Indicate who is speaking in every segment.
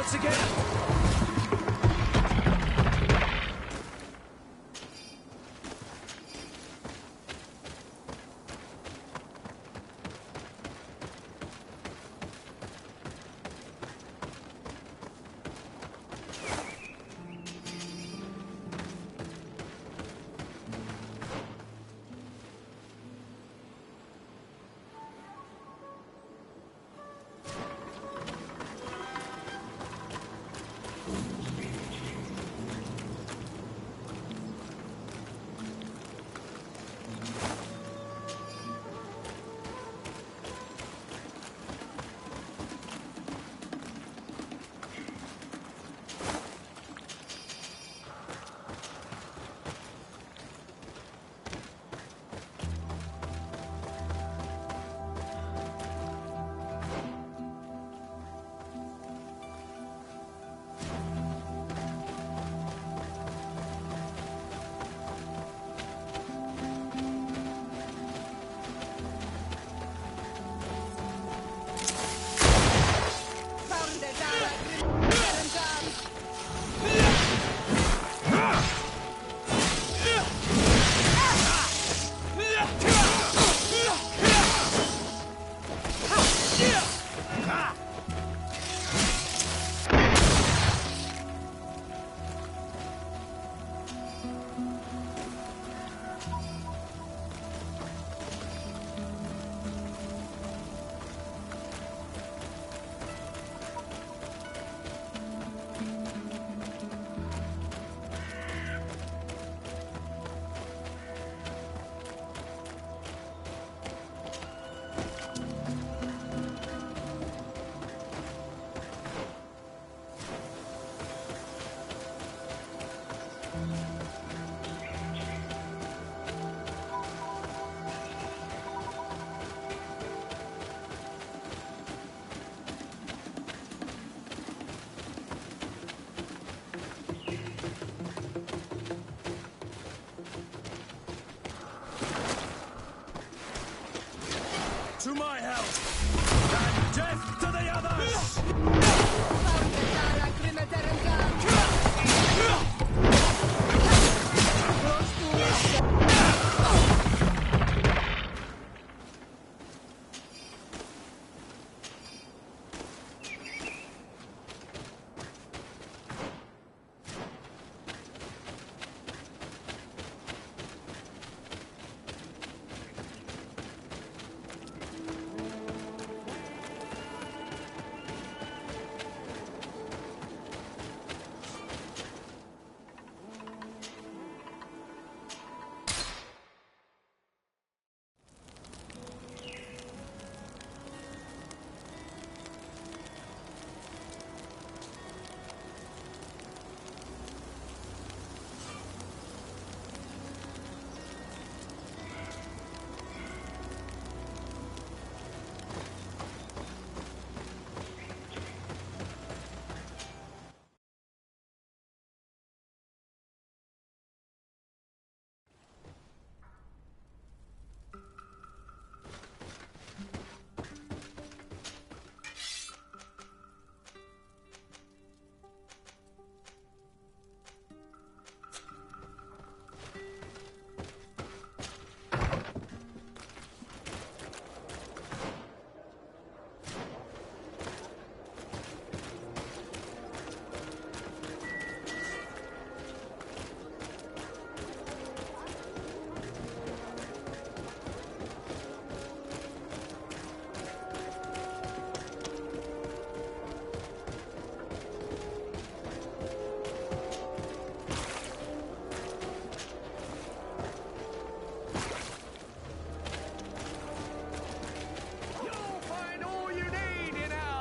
Speaker 1: once again. To my help, and death to the others!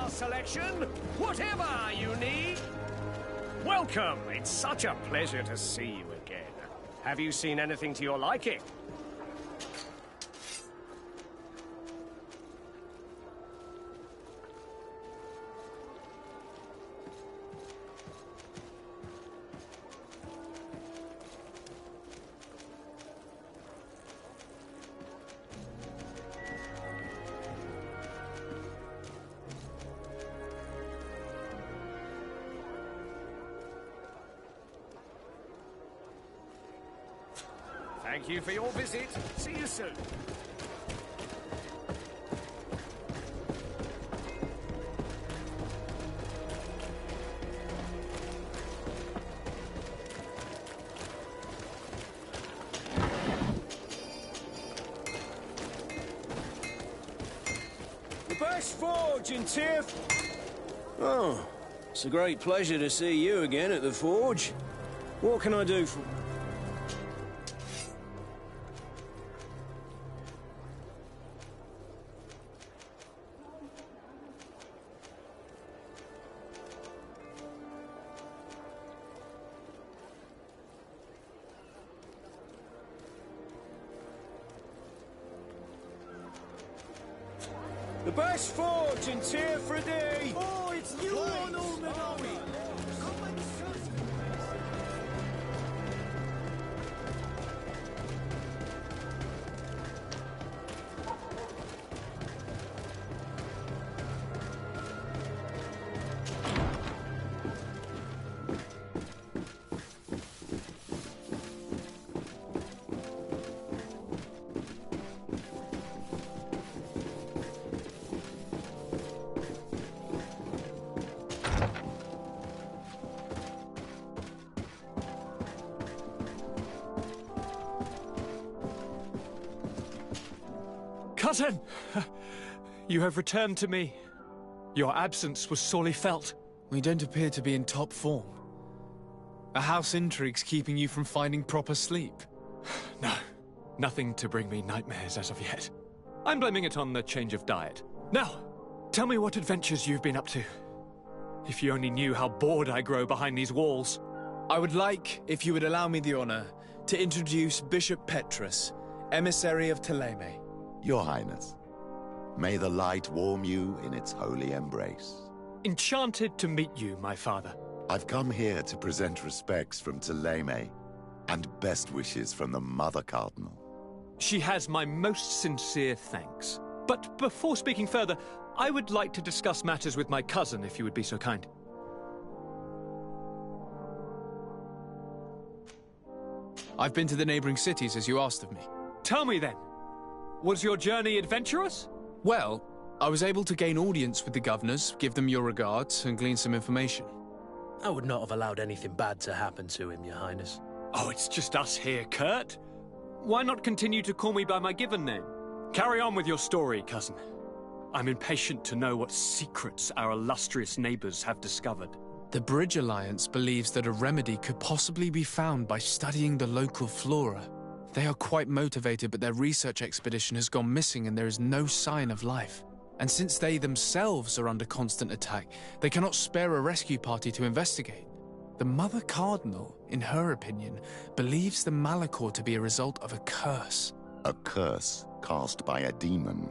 Speaker 1: Selection, whatever you need. Welcome. It's such a pleasure to see you again. Have you seen anything to your liking? Thank you for your visit. See you soon.
Speaker 2: The best forge in Tiff. Oh, it's a great pleasure to see you again at the forge. What can I do for... The best forge in Tiff for a day.
Speaker 3: Oh, it's you on Ulmanawi!
Speaker 4: Cousin! You have returned to me. Your absence was sorely felt.
Speaker 5: We don't appear to be in top form. A house intrigue's keeping you from finding proper sleep.
Speaker 4: No, nothing to bring me nightmares as of yet. I'm blaming it on the change of diet. Now, tell me what adventures you've been up to. If you only knew how bored I grow behind these walls.
Speaker 5: I would like, if you would allow me the honor, to introduce Bishop Petrus, emissary of Ptolemy.
Speaker 6: Your Highness, may the light warm you in its holy embrace.
Speaker 4: Enchanted to meet you, my father.
Speaker 6: I've come here to present respects from Ptolemy and best wishes from the Mother Cardinal.
Speaker 4: She has my most sincere thanks. But before speaking further, I would like to discuss matters with my cousin, if you would be so kind.
Speaker 5: I've been to the neighboring cities, as you asked of me.
Speaker 4: Tell me then, was your journey adventurous?
Speaker 5: Well, I was able to gain audience with the governors, give them your regards, and glean some information.
Speaker 3: I would not have allowed anything bad to happen to him, Your Highness.
Speaker 4: Oh, it's just us here, Kurt. Why not continue to call me by my given name? Carry on with your story, cousin. I'm impatient to know what secrets our illustrious neighbors have discovered.
Speaker 5: The Bridge Alliance believes that a remedy could possibly be found by studying the local flora. They are quite motivated, but their research expedition has gone missing and there is no sign of life. And since they themselves are under constant attack, they cannot spare a rescue party to investigate. The Mother Cardinal, in her opinion, believes the Malachor to be a result of a curse.
Speaker 6: A curse cast by a demon,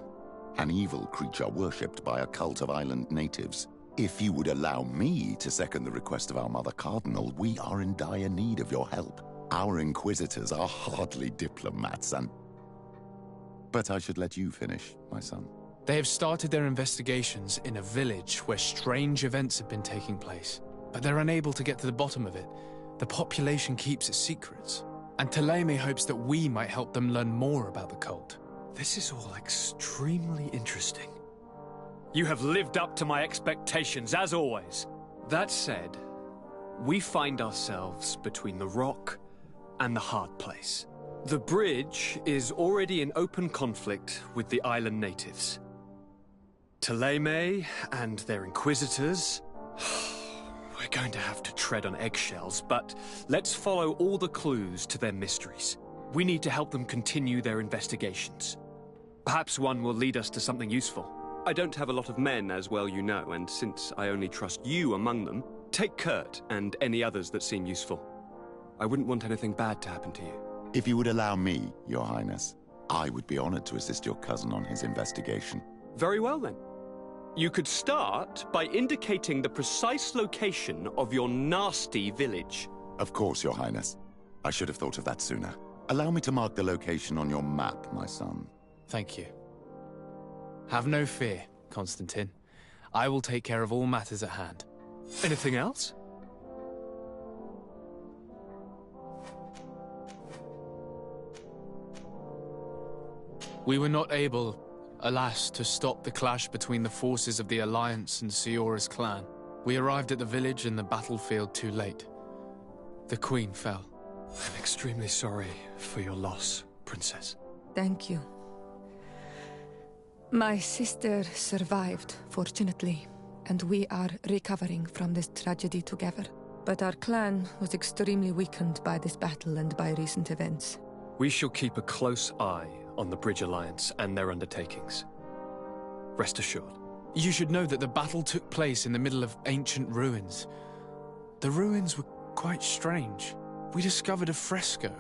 Speaker 6: an evil creature worshipped by a cult of island natives. If you would allow me to second the request of our Mother Cardinal, we are in dire need of your help. Our inquisitors are hardly diplomats But I should let you finish, my son.
Speaker 5: They have started their investigations in a village where strange events have been taking place, but they're unable to get to the bottom of it. The population keeps its secrets, and Ptolemy hopes that we might help them learn more about the cult.
Speaker 4: This is all extremely interesting. You have lived up to my expectations, as always. That said, we find ourselves between the rock and the hard place. The bridge is already in open conflict with the island natives. Ptolemy and their inquisitors... We're going to have to tread on eggshells, but let's follow all the clues to their mysteries. We need to help them continue their investigations. Perhaps one will lead us to something useful. I don't have a lot of men, as well you know, and since I only trust you among them, take Kurt and any others that seem useful. I wouldn't want anything bad to happen to you.
Speaker 6: If you would allow me, Your Highness, I would be honored to assist your cousin on his investigation.
Speaker 4: Very well, then. You could start by indicating the precise location of your nasty village.
Speaker 6: Of course, Your Highness. I should have thought of that sooner. Allow me to mark the location on your map, my son.
Speaker 5: Thank you. Have no fear, Constantine. I will take care of all matters at hand.
Speaker 4: Anything else?
Speaker 5: We were not able, alas, to stop the clash between the forces of the Alliance and Siora's clan. We arrived at the village and the battlefield too late. The Queen fell.
Speaker 4: I'm extremely sorry for your loss, Princess.
Speaker 7: Thank you. My sister survived, fortunately, and we are recovering from this tragedy together. But our clan was extremely weakened by this battle and by recent events.
Speaker 4: We shall keep a close eye on the Bridge Alliance and their undertakings. Rest assured.
Speaker 5: You should know that the battle took place in the middle of ancient ruins. The ruins were quite strange. We discovered a fresco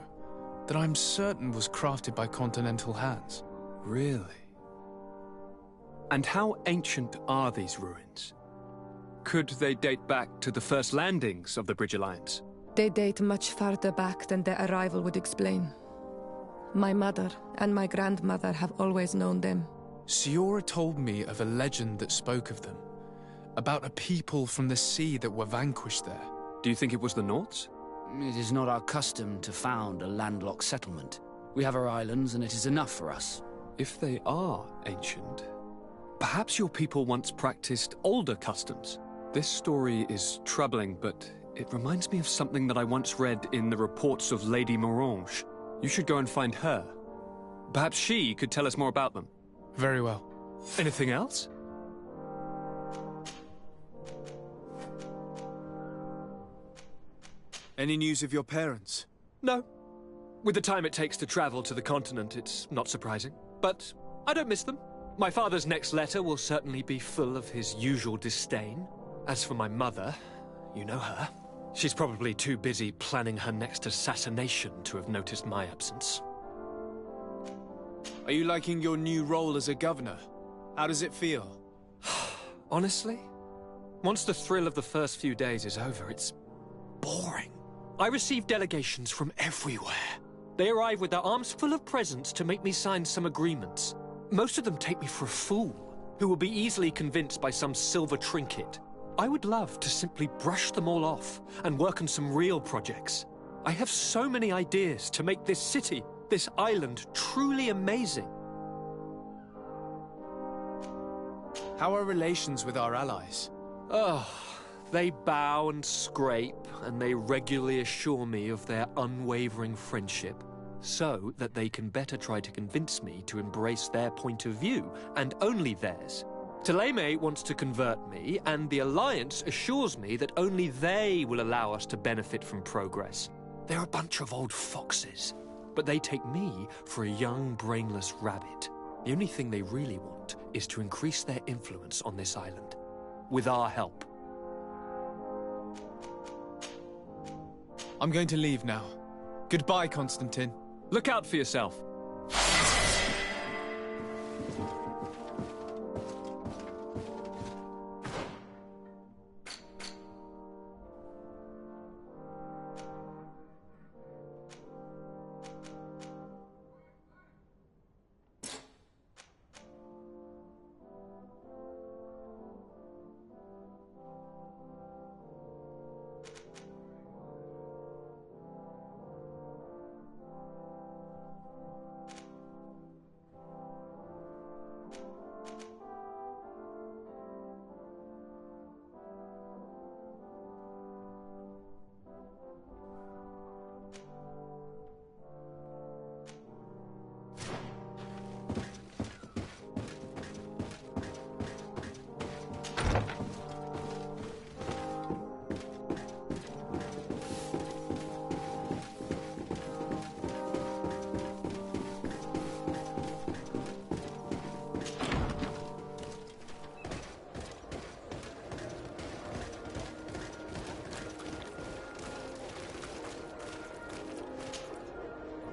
Speaker 5: that I'm certain was crafted by continental hands.
Speaker 4: Really? And how ancient are these ruins? Could they date back to the first landings of the Bridge Alliance?
Speaker 7: They date much farther back than their arrival would explain. My mother and my grandmother have always known them.
Speaker 5: Siora told me of a legend that spoke of them, about a people from the sea that were vanquished there.
Speaker 4: Do you think it was the Nords?
Speaker 8: It is not our custom to found a landlocked settlement. We have our islands, and it is enough for us.
Speaker 4: If they are ancient, perhaps your people once practiced older customs. This story is troubling, but it reminds me of something that I once read in the reports of Lady Morange. You should go and find her. Perhaps she could tell us more about them.
Speaker 5: Very well.
Speaker 4: Anything else?
Speaker 5: Any news of your parents?
Speaker 4: No. With the time it takes to travel to the continent, it's not surprising. But I don't miss them. My father's next letter will certainly be full of his usual disdain. As for my mother, you know her. She's probably too busy planning her next assassination to have noticed my absence.
Speaker 5: Are you liking your new role as a governor? How does it feel?
Speaker 4: Honestly, once the thrill of the first few days is over, it's boring. I receive delegations from everywhere. They arrive with their arms full of presents to make me sign some agreements. Most of them take me for a fool, who will be easily convinced by some silver trinket. I would love to simply brush them all off and work on some real projects. I have so many ideas to make this city, this island, truly amazing.
Speaker 5: How are relations with our allies?
Speaker 4: Oh, they bow and scrape, and they regularly assure me of their unwavering friendship, so that they can better try to convince me to embrace their point of view, and only theirs. Teleme wants to convert me, and the Alliance assures me that only they will allow us to benefit from progress. They're a bunch of old foxes, but they take me for a young, brainless rabbit. The only thing they really want is to increase their influence on this island, with our help.
Speaker 5: I'm going to leave now. Goodbye, Constantine.
Speaker 4: Look out for yourself.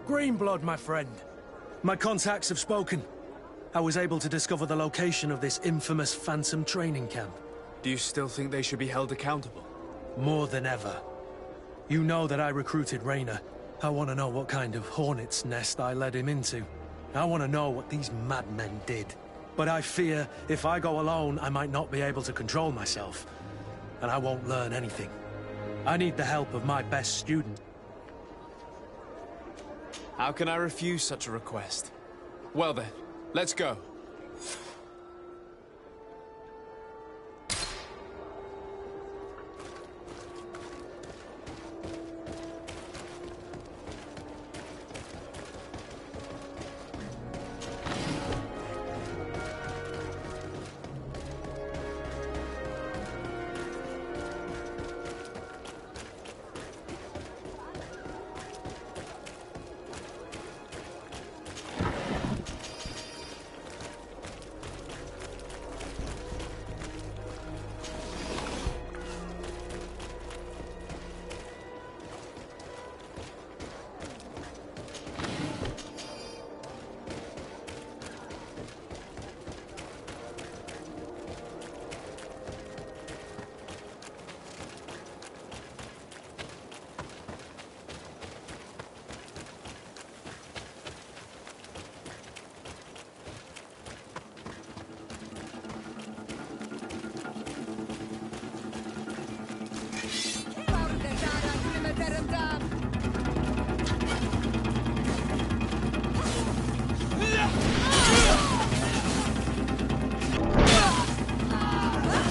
Speaker 3: Greenblood, my friend. My contacts have spoken. I was able to discover the location of this infamous Phantom training camp.
Speaker 5: Do you still think they should be held accountable?
Speaker 3: More than ever. You know that I recruited Raynor. I want to know what kind of hornet's nest I led him into. I want to know what these madmen did. But I fear if I go alone, I might not be able to control myself. And I won't learn anything. I need the help of my best student.
Speaker 5: How can I refuse such a request? Well then, Let's go.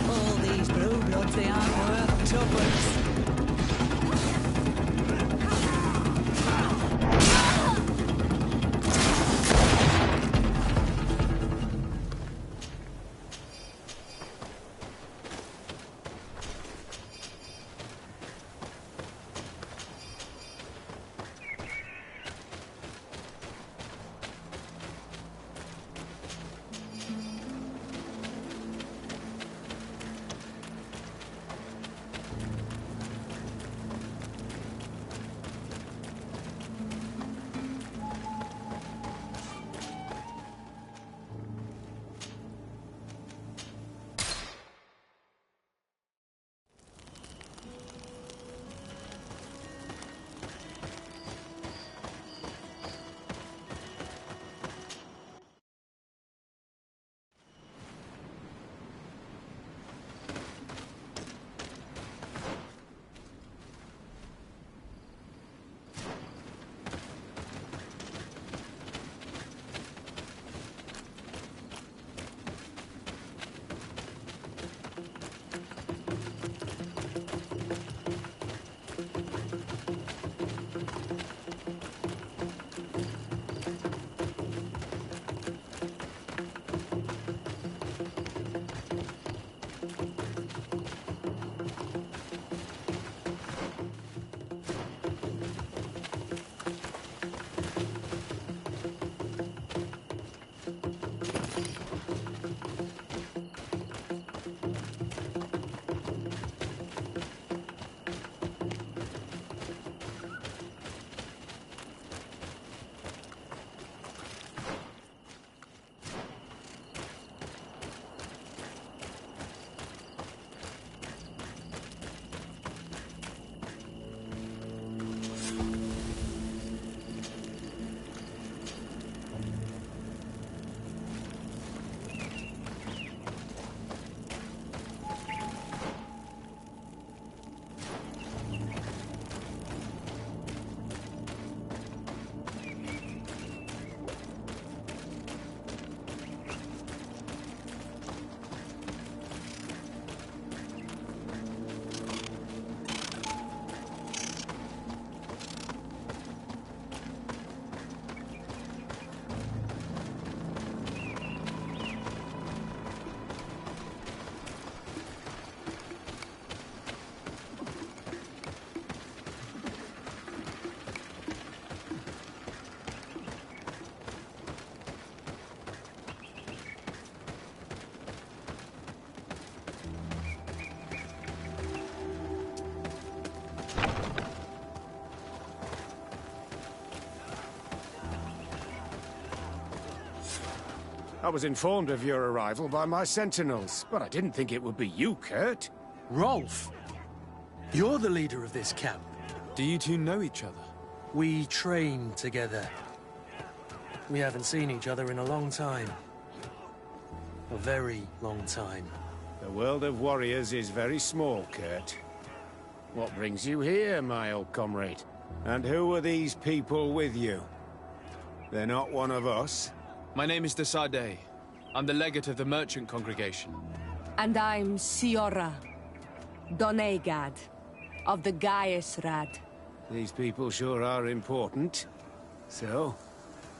Speaker 9: All these blue bloods, they aren't worth tuppence.
Speaker 1: I was informed of your arrival by my sentinels, but I didn't think it would be you, Kurt.
Speaker 3: Rolf! You're the leader of this camp.
Speaker 5: Do you two know each other?
Speaker 3: We train together. We haven't seen each other in a long time. A very long time.
Speaker 1: The world of warriors is very small, Kurt. What brings you here, my old comrade? And who are these people with you? They're not one of us?
Speaker 5: My name is Desade. I'm the legate of the merchant congregation.
Speaker 10: And I'm Siora, Donegad, of the Gaesrad.
Speaker 2: These people sure are important. So,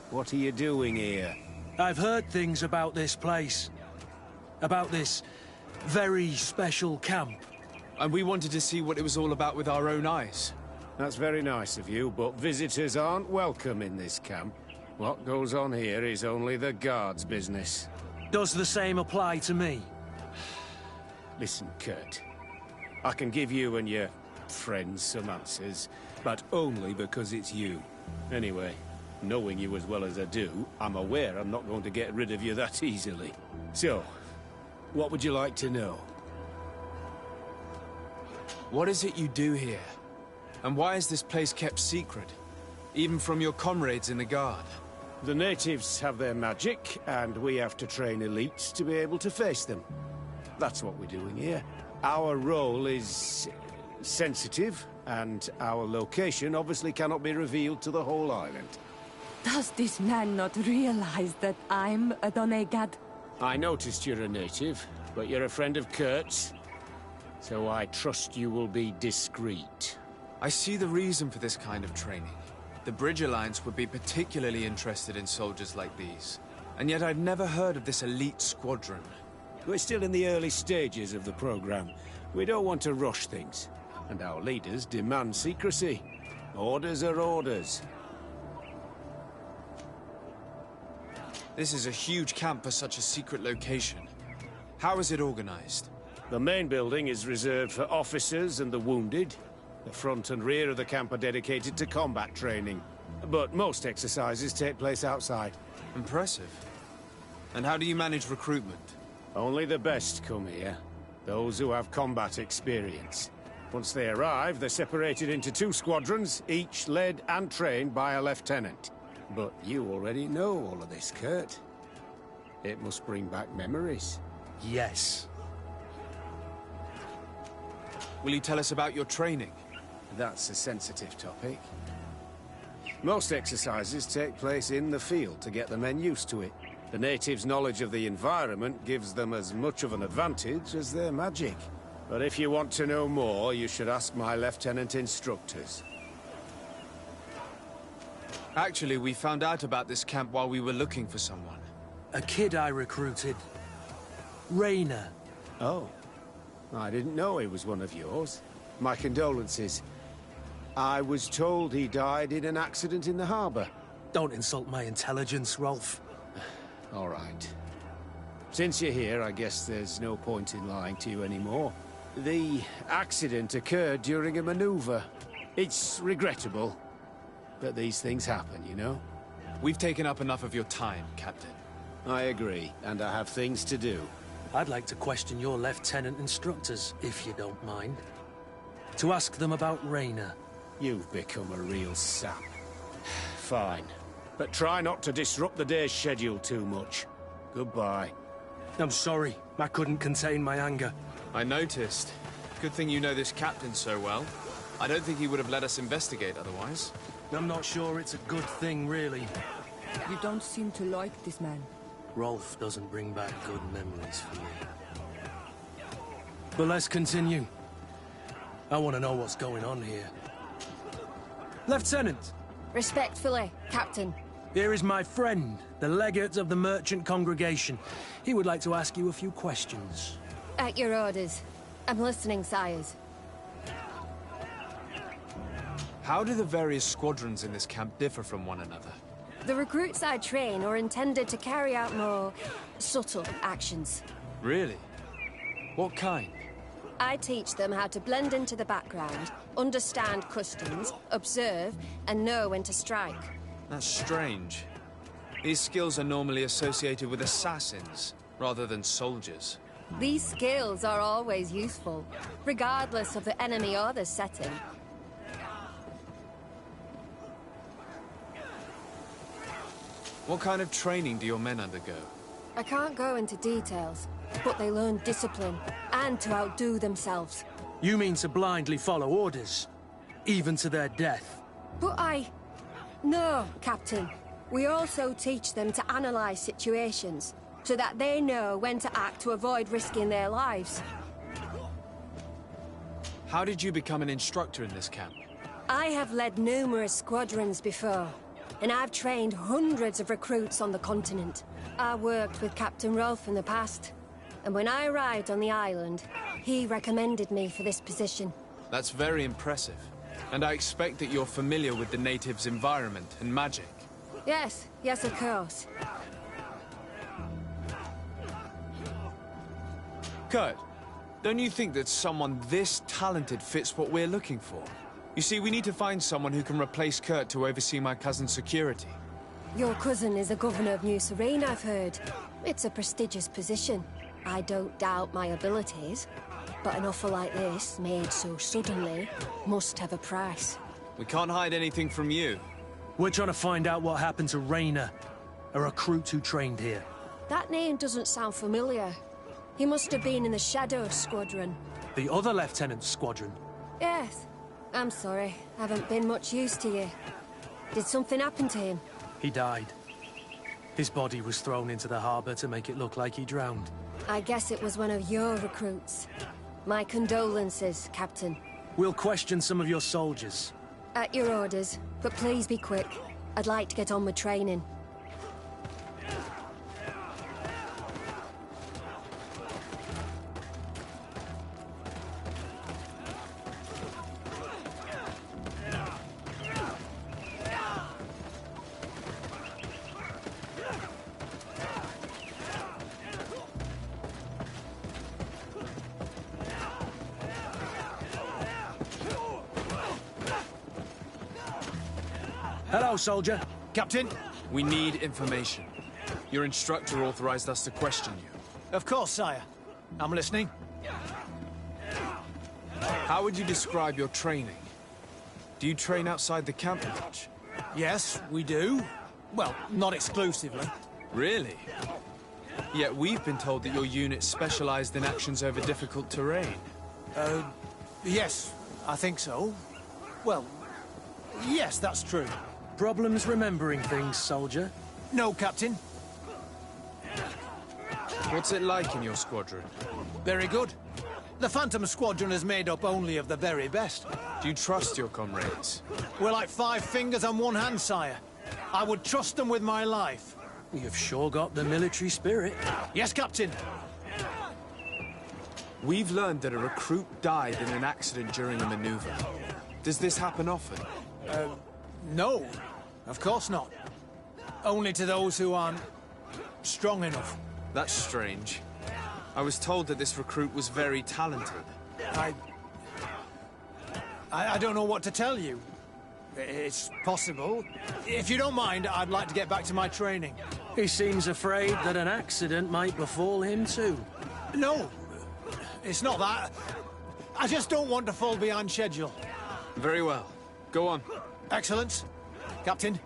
Speaker 2: what are you doing here?
Speaker 3: I've heard things about this place. About this very special camp.
Speaker 5: And we wanted to see what it was all about with our own eyes.
Speaker 2: That's very nice of you, but visitors aren't welcome in this camp. What goes on here is only the guards' business.
Speaker 3: Does the same apply to me?
Speaker 2: Listen, Kurt. I can give you and your friends some answers, but only because it's you. Anyway, knowing you as well as I do, I'm aware I'm not going to get rid of you that easily. So, what would you like to know?
Speaker 5: What is it you do here? And why is this place kept secret? Even from your comrades in the guard?
Speaker 2: The natives have their magic, and we have to train elites to be able to face them. That's what we're doing here. Our role is sensitive, and our location obviously cannot be revealed to the whole island.
Speaker 10: Does this man not realize that I'm a Donegad?
Speaker 2: I noticed you're a native, but you're a friend of Kurt's, so I trust you will be discreet.
Speaker 5: I see the reason for this kind of training. The Bridge Alliance would be particularly interested in soldiers like these. And yet I've never heard of this elite squadron.
Speaker 2: We're still in the early stages of the program. We don't want to rush things. And our leaders demand secrecy. Orders are orders.
Speaker 5: This is a huge camp for such a secret location. How is it organized?
Speaker 2: The main building is reserved for officers and the wounded. The front and rear of the camp are dedicated to combat training. But most exercises take place outside.
Speaker 5: Impressive. And how do you manage recruitment?
Speaker 2: Only the best come here. Those who have combat experience. Once they arrive, they're separated into 2 squadrons, each led and trained by a lieutenant. But you already know all of this, Kurt. It must bring back memories.
Speaker 3: Yes.
Speaker 5: Will you tell us about your training?
Speaker 2: That's a sensitive topic. Most exercises take place in the field to get the men used to it. The natives' knowledge of the environment gives them as much of an advantage as their magic. But if you want to know more, you should ask my lieutenant instructors.
Speaker 5: Actually, we found out about this camp while we were looking for someone.
Speaker 3: A kid I recruited. Rainer.
Speaker 2: Oh. I didn't know he was one of yours. My condolences. I was told he died in an accident in the harbor.
Speaker 3: Don't insult my intelligence, Rolf.
Speaker 2: All right. Since you're here, I guess there's no point in lying to you anymore. The accident occurred during a maneuver. It's regrettable, but these things happen, you know?
Speaker 5: We've taken up enough of your time, Captain.
Speaker 2: I agree, and I have things to do.
Speaker 3: I'd like to question your lieutenant instructors, if you don't mind. To ask them about Rainer.
Speaker 2: You've become a real sap. Fine. But try not to disrupt the day's schedule too much. Goodbye.
Speaker 3: I'm sorry. I couldn't contain my anger.
Speaker 5: I noticed. Good thing you know this captain so well. I don't think he would have let us investigate otherwise.
Speaker 3: I'm not sure it's a good thing, really.
Speaker 10: You don't seem to like this man.
Speaker 3: Rolf doesn't bring back good memories for me. But let's continue. I want to know what's going on here. Lieutenant!
Speaker 11: Respectfully, Captain.
Speaker 3: Here is my friend, the legate of the merchant congregation. He would like to ask you a few questions.
Speaker 11: At your orders. I'm listening, sires.
Speaker 5: How do the various squadrons in this camp differ from one another?
Speaker 11: The recruits I train are intended to carry out more subtle actions.
Speaker 5: Really? What kind?
Speaker 11: I teach them how to blend into the background, understand customs, observe, and know when to strike.
Speaker 5: That's strange. These skills are normally associated with assassins, rather than soldiers.
Speaker 11: These skills are always useful, regardless of the enemy or the setting.
Speaker 5: What kind of training do your men undergo?
Speaker 11: I can't go into details, but they learn discipline, and to outdo themselves.
Speaker 3: You mean to blindly follow orders? Even to their death?
Speaker 11: But No, Captain. We also teach them to analyze situations, so that they know when to act to avoid risking their lives.
Speaker 4: How did you become an instructor in this camp?
Speaker 11: I have led numerous squadrons before, and I've trained hundreds of recruits on the continent. I worked with Captain Rolfe in the past, and when I arrived on the island, he recommended me for this position.
Speaker 4: That's very impressive. And I expect that you're familiar with the natives' environment and magic.
Speaker 11: Yes, of course.
Speaker 4: Kurt, don't you think that someone this talented fits what we're looking for? You see, we need to find someone who can replace Kurt to oversee my cousin's security.
Speaker 11: Your cousin is the governor of New Serene, I've heard. It's a prestigious position. I don't doubt my abilities, but an offer like this, made so suddenly, must have a price.
Speaker 4: We can't hide anything from you.
Speaker 3: We're trying to find out what happened to Rayner, a recruit who trained here.
Speaker 11: That name doesn't sound familiar. He must have been in the Shadow Squadron.
Speaker 3: The other lieutenant's squadron?
Speaker 11: Yes. I'm sorry. Haven't been much use to you. Did something happen to him?
Speaker 3: He died. His body was thrown into the harbor to make it look like he drowned.
Speaker 11: I guess it was one of your recruits. My condolences, Captain.
Speaker 3: We'll question some of your soldiers.
Speaker 11: At your orders, but please be quick. I'd like to get on with training.
Speaker 3: Hello, soldier.
Speaker 12: Captain?
Speaker 4: We need information. Your instructor authorized us to question you.
Speaker 12: Of course, sire. I'm listening.
Speaker 4: How would you describe your training? Do you train outside the camp much?
Speaker 12: Yes, we do. Well, not exclusively.
Speaker 4: Really? Yet we've been told that your unit specialized in actions over difficult terrain.
Speaker 12: Yes, I think so. Well, yes, that's true.
Speaker 3: Problems remembering things, soldier?
Speaker 12: No, Captain.
Speaker 4: What's it like in your squadron?
Speaker 12: Very good. The Phantom Squadron is made up only of the very best.
Speaker 4: Do you trust your comrades?
Speaker 12: We're like 5 fingers on one hand, sire. I would trust them with my life.
Speaker 3: You've sure got the military spirit.
Speaker 12: Yes, Captain.
Speaker 4: We've learned that a recruit died in an accident during a maneuver. Does this happen often?
Speaker 12: No, of course not. Only to those who aren't strong enough.
Speaker 4: That's strange. I was told that this recruit was very talented.
Speaker 12: I don't know what to tell you. It's possible. If you don't mind, I'd like to get back to my training.
Speaker 3: He seems afraid that an accident might befall him too.
Speaker 12: No, it's not that. I just don't want to fall behind schedule.
Speaker 4: Very well. Go on.
Speaker 12: Excellence. Captain.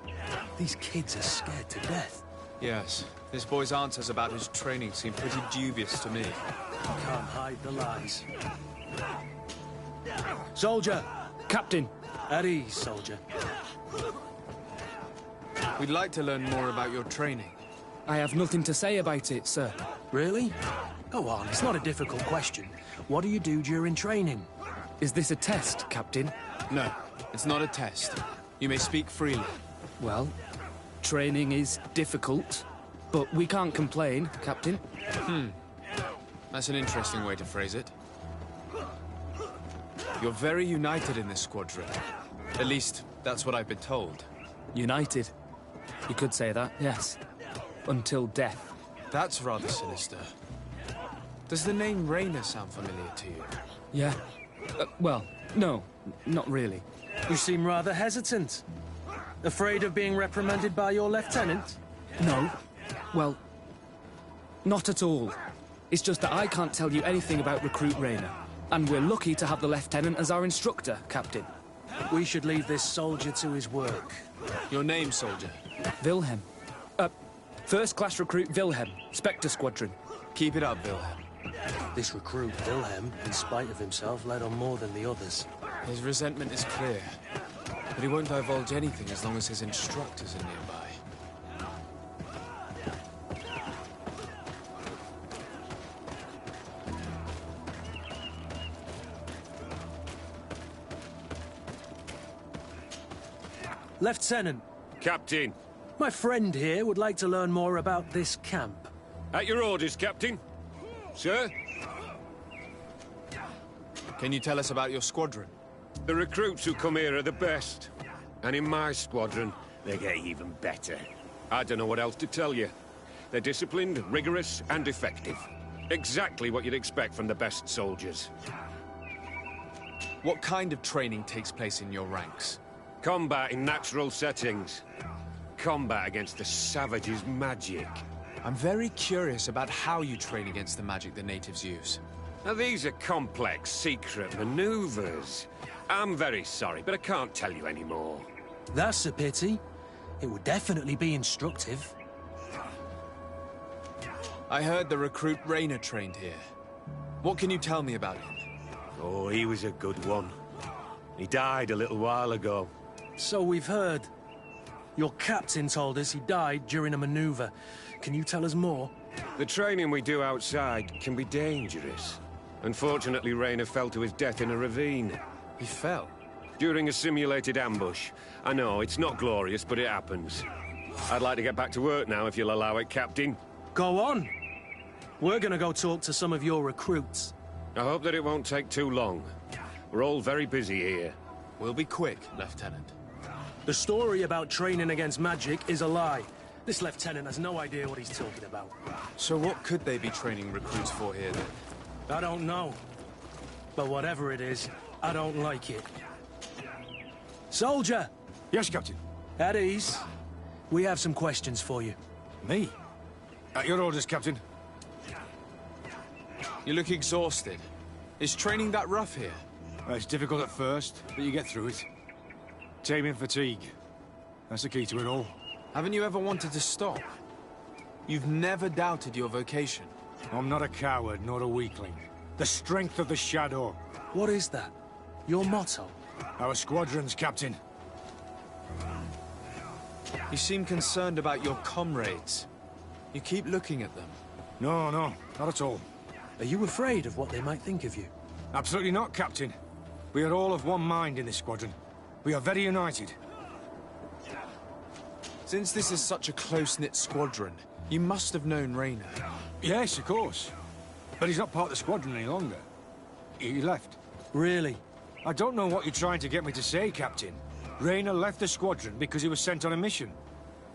Speaker 3: These kids are scared to death.
Speaker 4: Yes. This boy's answers about his training seem pretty dubious to me.
Speaker 3: Can't hide the lies. Soldier!
Speaker 8: Captain!
Speaker 3: At ease, soldier.
Speaker 4: We'd like to learn more about your training.
Speaker 8: I have nothing to say about it, sir.
Speaker 3: Really? Go on, it's not a difficult question. What do you do during training?
Speaker 8: Is this a test, Captain?
Speaker 4: No, it's not a test. You may speak freely.
Speaker 8: Well, training is difficult, but we can't complain, Captain.
Speaker 4: That's an interesting way to phrase it. You're very united in this squadron. At least, that's what I've been told.
Speaker 8: United. You could say that, yes. Until death.
Speaker 4: That's rather sinister. Does the name Rayner sound familiar to you?
Speaker 8: Yeah. Well, no, not really.
Speaker 3: You seem rather hesitant. Afraid of being reprimanded by your lieutenant?
Speaker 8: No. Well, not at all. It's just that I can't tell you anything about Recruit Rayner. And we're lucky to have the lieutenant as our instructor, Captain.
Speaker 3: We should leave this soldier to his work.
Speaker 4: Your name, soldier?
Speaker 8: Wilhelm. First-class recruit Wilhelm, Spectre Squadron.
Speaker 4: Keep it up, Wilhelm.
Speaker 3: This recruit, Wilhelm, in spite of himself, led on more than the others.
Speaker 4: His resentment is clear, but he won't divulge anything as long as his instructors are nearby.
Speaker 3: Lieutenant.
Speaker 2: Captain.
Speaker 3: My friend here would like to learn more about this camp.
Speaker 2: At your orders, Captain. Sir?
Speaker 5: Can you tell us about your squadron?
Speaker 2: The recruits who come here are the best. And in my squadron, they get even better. I don't know what else to tell you. They're disciplined, rigorous, and effective. Exactly what you'd expect from the best soldiers.
Speaker 5: What kind of training takes place in your ranks?
Speaker 2: Combat in natural settings. Combat against the savages' magic.
Speaker 5: I'm very curious about how you train against the magic the natives use.
Speaker 2: Now, these are complex, secret maneuvers. I'm very sorry, but I can't tell you anymore.
Speaker 3: That's a pity. It would definitely be instructive.
Speaker 5: I heard the recruit Rainer trained here. What can you tell me about him?
Speaker 2: Oh, he was a good one. He died a little while ago.
Speaker 3: So we've heard. Your captain told us he died during a maneuver. Can you tell us more?
Speaker 2: The training we do outside can be dangerous. Unfortunately, Rainer fell to his death in a ravine.
Speaker 5: He fell?
Speaker 2: During a simulated ambush. I know, it's not glorious, but it happens. I'd like to get back to work now, if you'll allow it, Captain.
Speaker 3: Go on. We're gonna go talk to some of your recruits.
Speaker 2: I hope that it won't take too long. We're all very busy here.
Speaker 5: We'll be quick, Lieutenant.
Speaker 3: The story about training against magic is a lie. This lieutenant has no idea what he's talking about.
Speaker 5: So what could they be training recruits for here, then?
Speaker 3: I don't know. But whatever it is, I don't like it. Soldier!
Speaker 12: Yes, Captain.
Speaker 3: At ease. We have some questions for you.
Speaker 12: Me? At your orders, Captain.
Speaker 5: You look exhausted. Is training that rough here?
Speaker 12: It's difficult at first, but you get through it. Taming fatigue. That's the key to it all.
Speaker 5: Haven't you ever wanted to stop? You've never doubted your vocation.
Speaker 12: I'm not a coward, nor a weakling. The strength of the shadow.
Speaker 3: What is that? Your motto?
Speaker 12: Our squadrons, Captain.
Speaker 5: You seem concerned about your comrades. You keep looking at them.
Speaker 12: No, not at all.
Speaker 3: Are you afraid of what they might think of you?
Speaker 12: Absolutely not, Captain. We are all of one mind in this squadron. We are very united.
Speaker 5: Since this is such a close-knit squadron, you must have known Rainer.
Speaker 12: Yes, of course. But he's not part of the squadron any longer. He left.
Speaker 3: Really?
Speaker 12: I don't know what you're trying to get me to say, Captain. Rainer left the squadron because he was sent on a mission.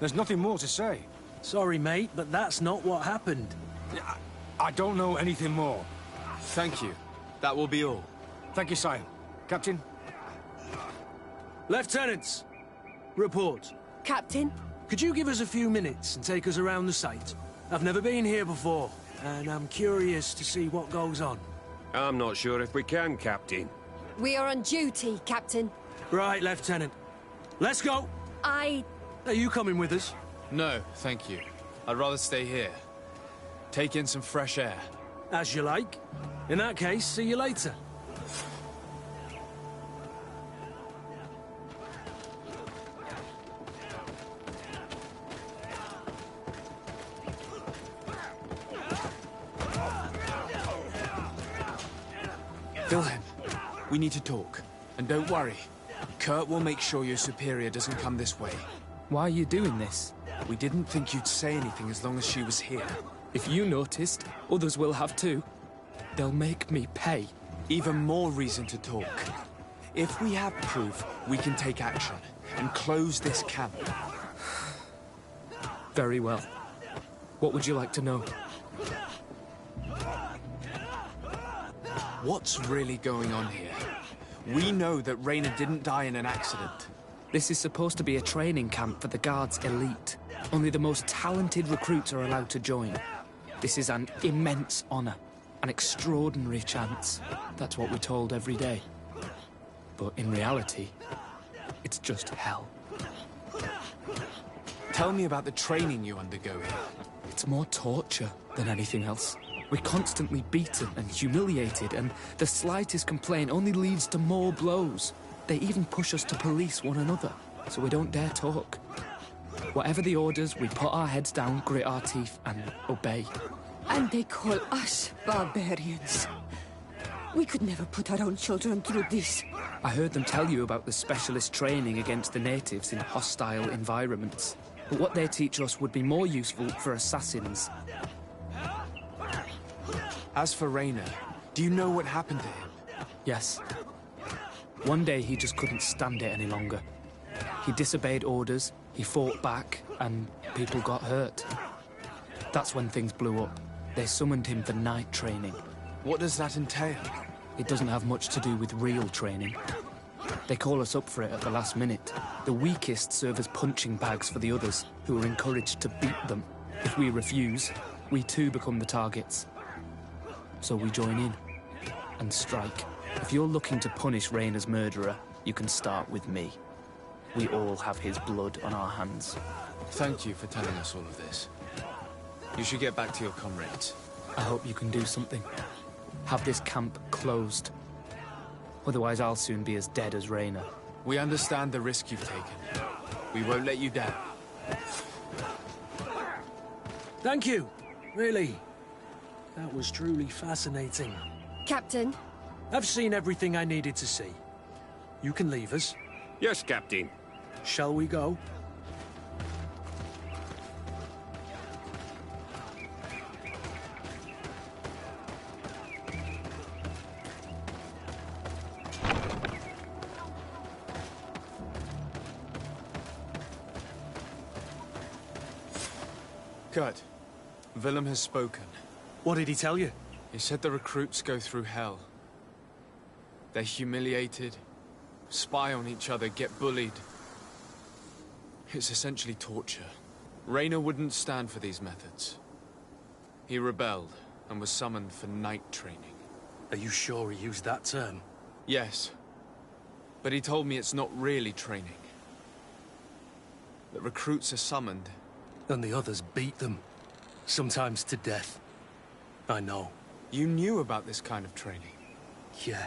Speaker 12: There's nothing more to say.
Speaker 3: Sorry, mate, but that's not what happened.
Speaker 12: I don't know anything more.
Speaker 5: Thank you. That will be all.
Speaker 12: Thank you, sire. Captain?
Speaker 3: Lieutenants! Report.
Speaker 11: Captain?
Speaker 3: Could you give us a few minutes and take us around the site? I've never been here before, and I'm curious to see what goes on.
Speaker 2: I'm not sure if we can, Captain.
Speaker 11: We are on duty, Captain.
Speaker 3: Right, Lieutenant. Let's go! Are you coming with us?
Speaker 5: No, thank you. I'd rather stay here. Take in some fresh air.
Speaker 3: As you like. In that case, see you later.
Speaker 5: Wilhelm, we need to talk. And don't worry. Kurt will make sure your superior doesn't come this way.
Speaker 8: Why are you doing this?
Speaker 5: We didn't think you'd say anything as long as she was here.
Speaker 8: If you noticed, others will have too. They'll make me pay.
Speaker 5: Even more reason to talk. If we have proof, we can take action and close this camp.
Speaker 8: Very well. What would you like to know?
Speaker 5: What's really going on here? We know that Rainer didn't die in an accident.
Speaker 8: This is supposed to be a training camp for the Guard's elite. Only the most talented recruits are allowed to join. This is an immense honor, an extraordinary chance. That's what we're told every day. But in reality, it's just hell.
Speaker 5: Tell me about the training you undergo here.
Speaker 8: It's more torture than anything else. We're constantly beaten and humiliated, and the slightest complaint only leads to more blows. They even push us to police one another, so we don't dare talk. Whatever the orders, we put our heads down, grit our teeth, and obey.
Speaker 10: And they call us barbarians. We could never put our own children through this.
Speaker 8: I heard them tell you about the specialist training against the natives in hostile environments. But what they teach us would be more useful for assassins.
Speaker 5: As for Raynor, do you know what happened to him?
Speaker 8: Yes. One day he just couldn't stand it any longer. He disobeyed orders, he fought back, and people got hurt. That's when things blew up. They summoned him for night training.
Speaker 5: What does that entail?
Speaker 8: It doesn't have much to do with real training. They call us up for it at the last minute. The weakest serve as punching bags for the others, who are encouraged to beat them. If we refuse, we too become the targets. So we join in and strike. If you're looking to punish Raynor's murderer, you can start with me. We all have his blood on our hands.
Speaker 5: Thank you for telling us all of this. You should get back to your comrades.
Speaker 8: I hope you can do something. Have this camp closed. Otherwise, I'll soon be as dead as Raynor.
Speaker 5: We understand the risk you've taken. We won't let you down.
Speaker 3: Thank you. Really. That was truly fascinating.
Speaker 11: Captain?
Speaker 3: I've seen everything I needed to see. You can leave us.
Speaker 2: Yes, Captain.
Speaker 3: Shall we go?
Speaker 5: Kurt, Willem has spoken.
Speaker 3: What did he tell you?
Speaker 5: He said the recruits go through hell. They're humiliated, spy on each other, get bullied. It's essentially torture. Raynor wouldn't stand for these methods. He rebelled and was summoned for night training.
Speaker 3: Are you sure he used that term?
Speaker 5: Yes. But he told me it's not really training. The recruits are summoned.
Speaker 3: And the others beat them. Sometimes to death. I know.
Speaker 5: You knew about this kind of training?
Speaker 3: Yeah.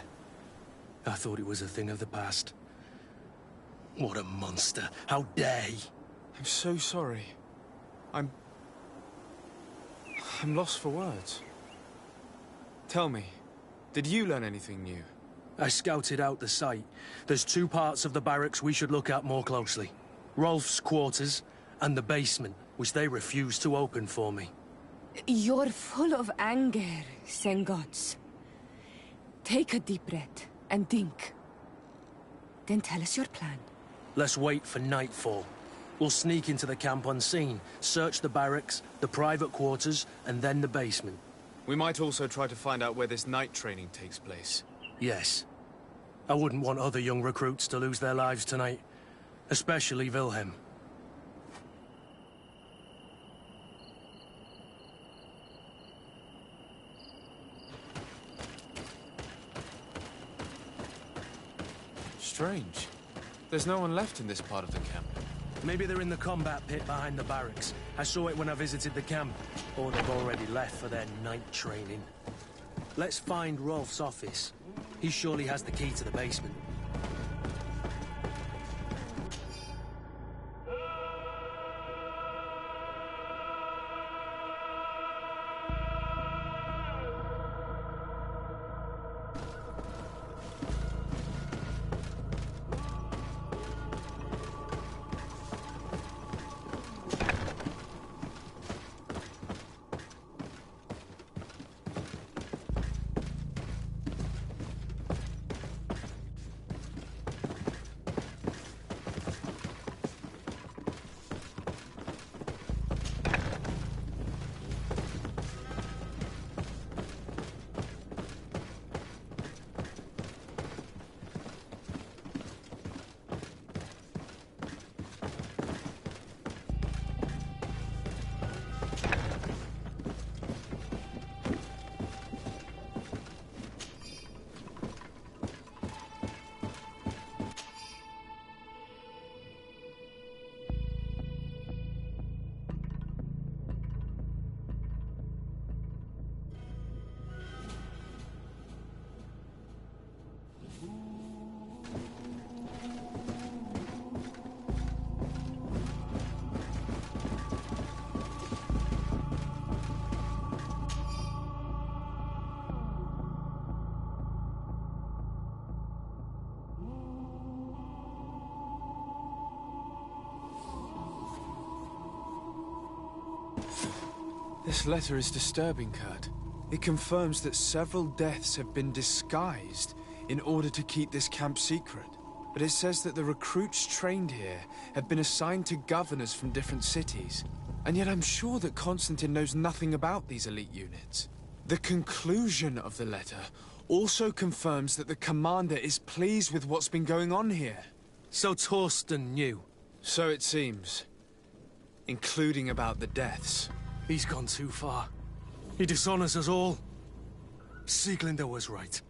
Speaker 3: I thought it was a thing of the past. What a monster. How dare he?
Speaker 5: I'm so sorry. I'm lost for words. Tell me, did you learn anything new?
Speaker 3: I scouted out the site. There's 2 parts of the barracks we should look at more closely. Rolf's quarters and the basement, which they refused to open for me.
Speaker 10: You're full of anger, Sengots. Take a deep breath and think. Then tell us your plan.
Speaker 3: Let's wait for nightfall. We'll sneak into the camp unseen, search the barracks, the private quarters, and then the basement.
Speaker 5: We might also try to find out where this night training takes place.
Speaker 3: Yes. I wouldn't want other young recruits to lose their lives tonight. Especially Wilhelm.
Speaker 5: Strange. There's no one left in this part of the camp.
Speaker 3: Maybe they're in the combat pit behind the barracks. I saw it when I visited the camp. Or they've already left for their night training. Let's find Rolf's office. He surely has the key to the basement.
Speaker 5: This letter is disturbing, Kurt. It confirms that several deaths have been disguised in order to keep this camp secret. But it says that the recruits trained here have been assigned to governors from different cities. And yet I'm sure that Constantine knows nothing about these elite units. The conclusion of the letter also confirms that the commander is pleased with what's been going on here.
Speaker 3: So Torsten knew?
Speaker 5: So it seems. Including about the deaths.
Speaker 3: He's gone too far. He dishonors us all. Sieglinder was right.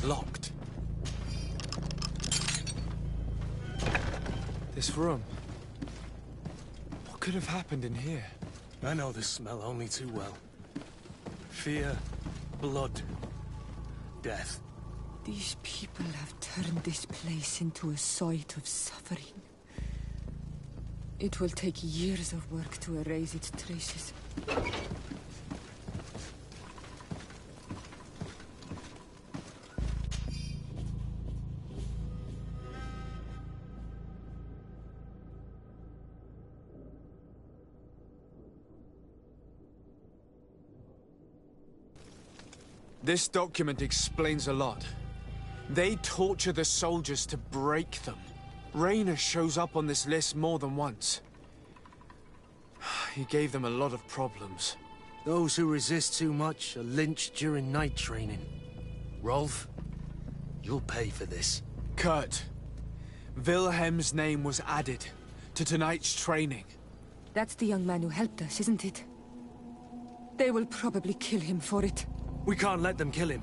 Speaker 5: Locked. This room. What could have happened in here?
Speaker 3: I know this smell only too well. Fear, blood, death.
Speaker 10: These people have turned this place into a site of suffering. It will take years of work to erase its traces.
Speaker 5: This document explains a lot. They torture the soldiers to break them. Raynor shows up on this list more than once. He gave them a lot of problems.
Speaker 3: Those who resist too much are lynched during night training. Rolf, you'll pay for this.
Speaker 5: Kurt, Wilhelm's name was added to tonight's training.
Speaker 10: That's the young man who helped us, isn't it? They will probably kill him for it.
Speaker 3: We can't let them kill him.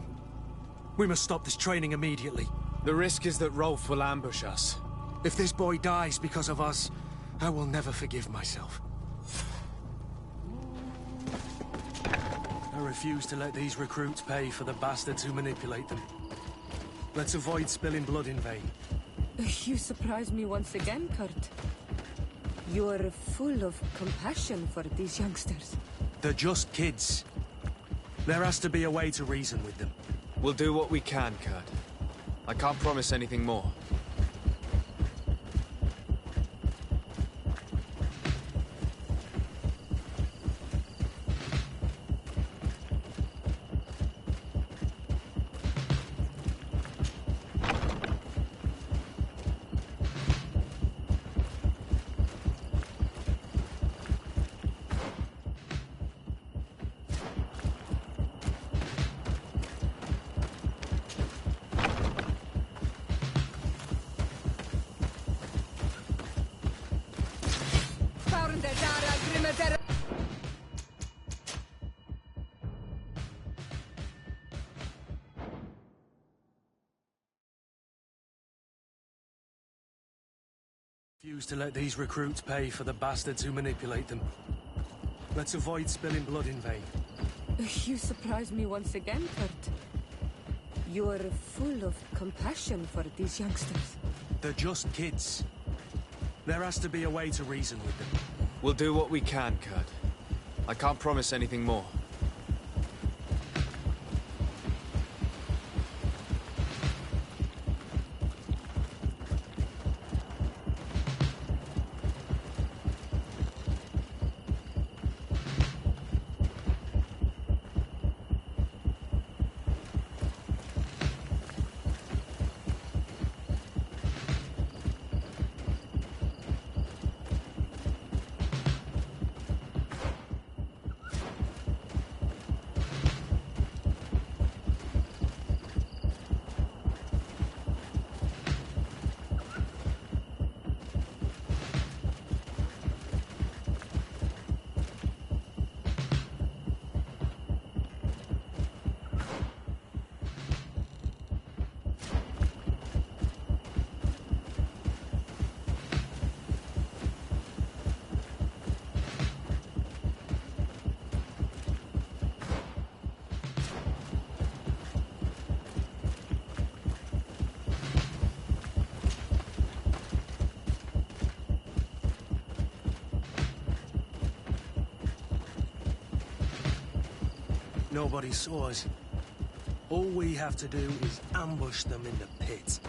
Speaker 3: We must stop this training immediately.
Speaker 5: The risk is that Rolf will ambush us.
Speaker 3: If this boy dies because of us, I will never forgive myself. I refuse to let these recruits pay for the bastards who manipulate them. Let's avoid spilling blood in vain.
Speaker 10: You surprise me once again, Kurt. You're full of compassion for these youngsters.
Speaker 3: They're just kids. There has to be a way to reason with them.
Speaker 5: We'll do what we can, Kurt. I can't promise anything more.
Speaker 3: Refuse to let these recruits pay for the bastards who manipulate them. Let's avoid spilling blood in vain.
Speaker 10: You surprise me once again, Kurt. You're full of compassion for these youngsters.
Speaker 3: They're just kids. There has to be a way to reason with them.
Speaker 5: We'll do what we can, Kurt. I can't promise anything more.
Speaker 3: Nobody saw us. All we have to do is ambush them in the pit.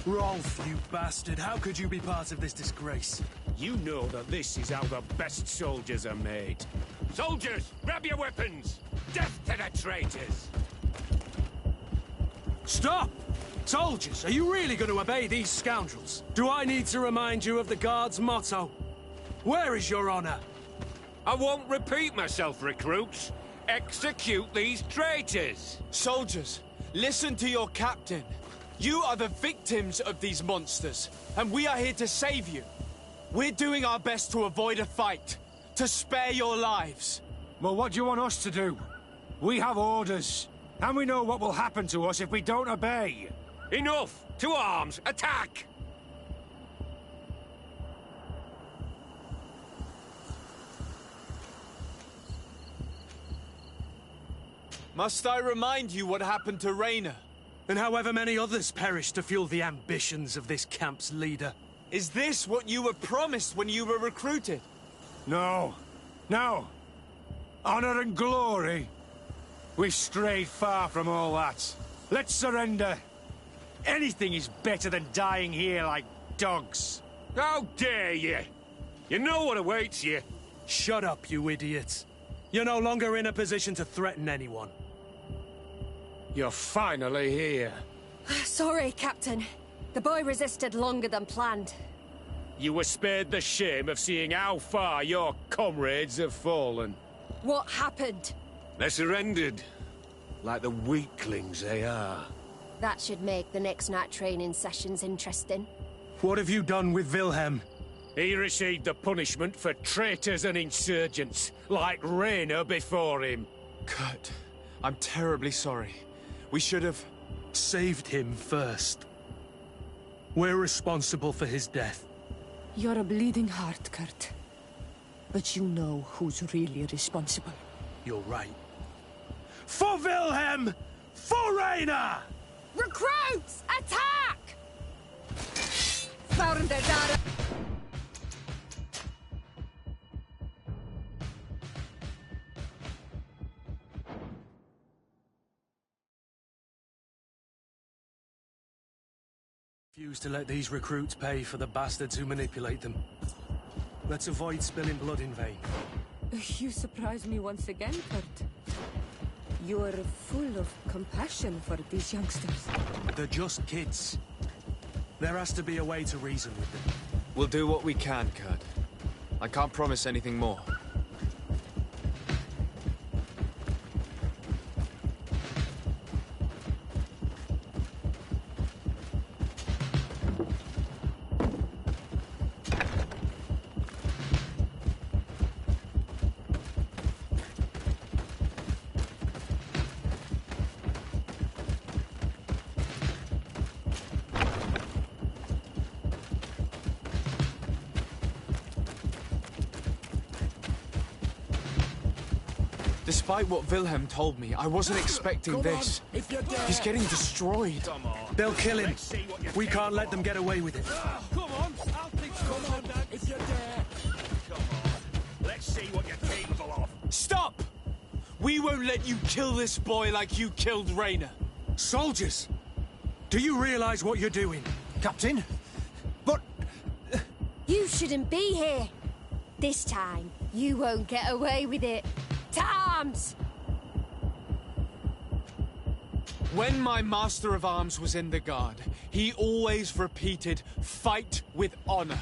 Speaker 3: Rolf, you bastard. How could you be part of this disgrace?
Speaker 2: You know that this is how the best soldiers are made. Soldiers, grab your weapons! Death to the traitors!
Speaker 3: Stop! Soldiers, are you really going to obey these scoundrels? Do I need to remind you of the Guard's motto? Where is your honor?
Speaker 2: I won't repeat myself, recruits. Execute these traitors!
Speaker 13: Soldiers, listen to your captain. You are the victims of these monsters, and we are here to save you. We're doing our best to avoid a fight, to spare your lives.
Speaker 12: Well, what do you want us to do? We have orders, and we know what will happen to us if we don't obey.
Speaker 2: Enough! To arms! Attack!
Speaker 13: Must I remind you what happened to Raynor?
Speaker 3: And however many others perished to fuel the ambitions of this camp's leader.
Speaker 13: Is this what you were promised when you were recruited?
Speaker 12: No. No. Honor and glory. We've strayed far from all that. Let's surrender. Anything is better than dying here like dogs.
Speaker 2: How dare you! You know what awaits you.
Speaker 3: Shut up, you idiots. You're no longer in a position to threaten anyone.
Speaker 2: You're finally here.
Speaker 11: Sorry, Captain. The boy resisted longer than planned.
Speaker 2: You were spared the shame of seeing how far your comrades have fallen.
Speaker 11: What happened?
Speaker 2: They surrendered, like the weaklings they are.
Speaker 11: That should make the next night training sessions interesting.
Speaker 3: What have you done with Wilhelm?
Speaker 2: He received the punishment for traitors and insurgents, like Raynor before him.
Speaker 13: Kurt, I'm terribly sorry. We should have...
Speaker 3: saved him first. We're responsible for his death.
Speaker 10: You're a bleeding heart, Kurt. But you know who's really responsible.
Speaker 3: You're right. For Wilhelm! For Raynor!
Speaker 11: Recruits! Attack! Found their data.
Speaker 3: Refuse to let these recruits pay for the bastards who manipulate them. Let's avoid spilling blood in vain.
Speaker 10: You surprise me once again, Kurt. You're full of compassion for these youngsters.
Speaker 3: They're just kids. There has to be a way to reason with them.
Speaker 13: We'll do what we can, Kurt. I can't promise anything more. Despite what Wilhelm told me, I wasn't expecting this. He's getting destroyed.
Speaker 3: They'll kill him. We can't let them get away with it.
Speaker 2: Come on, I'll teach you. Come on, Dad, if you dare. Come on, let's see what you're capable of.
Speaker 13: Stop! We won't let you kill this boy like you killed Raynor.
Speaker 3: Soldiers! Do you realize what you're doing?
Speaker 12: Captain? But...
Speaker 11: You shouldn't be here. This time, you won't get away with it. To arms!
Speaker 13: When my Master of Arms was in the Guard, he always repeated, fight with honor.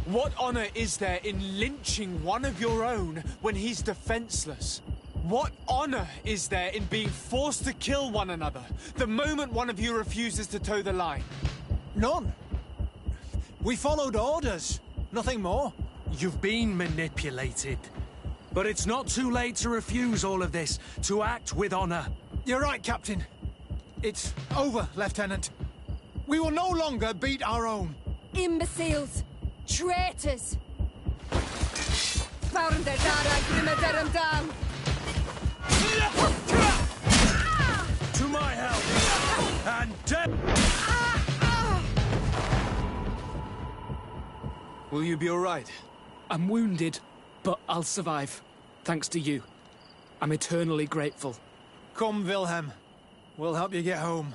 Speaker 13: What honor is there in lynching one of your own when he's defenseless? What honor is there in being forced to kill one another the moment one of you refuses to toe the line?
Speaker 12: None. We followed orders. Nothing more.
Speaker 3: You've been manipulated. But it's not too late to refuse all of this, to act with honor.
Speaker 12: You're right, Captain. It's over, Lieutenant. We will no longer beat our own.
Speaker 11: Imbeciles! Traitors! Found their data, Grimadarum down!
Speaker 3: To my help! And death!
Speaker 13: Will you be all right?
Speaker 8: I'm wounded, but I'll survive. Thanks to you. I'm eternally grateful.
Speaker 14: Come, Wilhelm. We'll help you get home.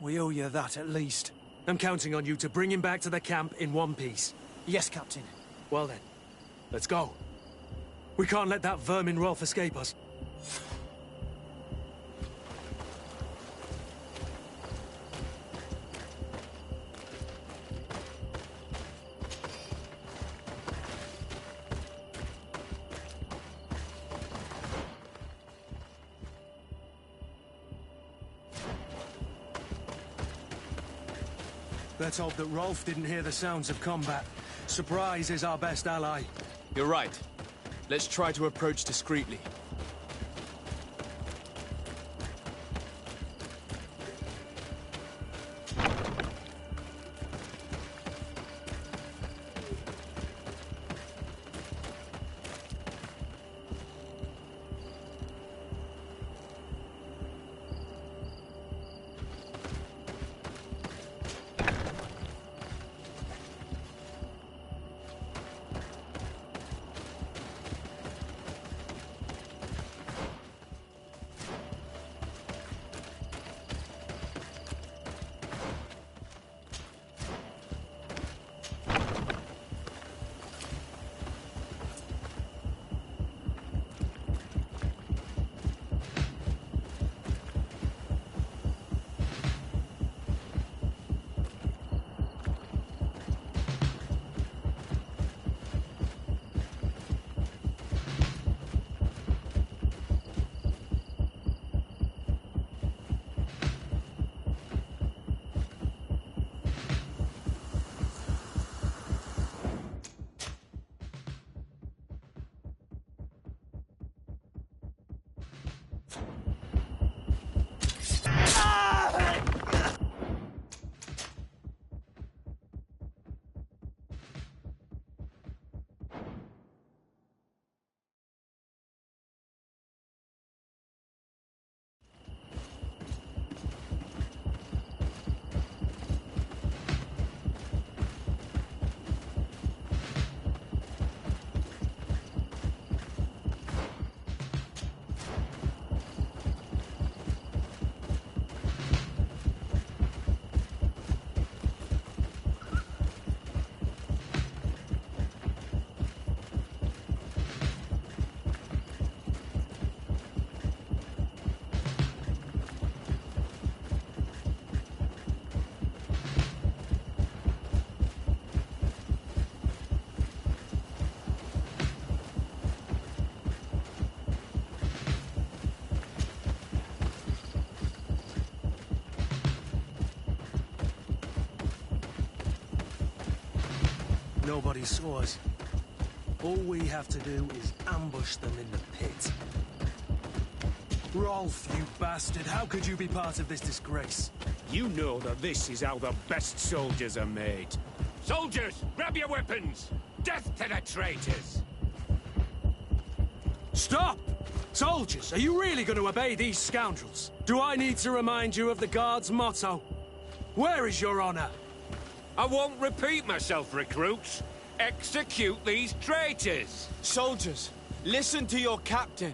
Speaker 14: We owe you that, at least.
Speaker 3: I'm counting on you to bring him back to the camp in one piece.
Speaker 14: Yes, Captain.
Speaker 3: Well then, let's go. We can't let that vermin Rolf escape us. Let's hope that Rolf didn't hear the sounds of combat. Surprise is our best ally.
Speaker 13: You're right. Let's try to approach discreetly.
Speaker 3: Nobody saw us. All we have to do is ambush them in the pit. Rolf, you bastard, how could you be part of this disgrace?
Speaker 2: You know that this is how the best soldiers are made.
Speaker 1: Soldiers, grab your weapons! Death to the traitors!
Speaker 3: Stop! Soldiers, are you really going to obey these scoundrels? Do I need to remind you of the Guard's motto? Where is your honor?
Speaker 1: I won't repeat myself, recruits. Execute these traitors!
Speaker 13: Soldiers, listen to your captain.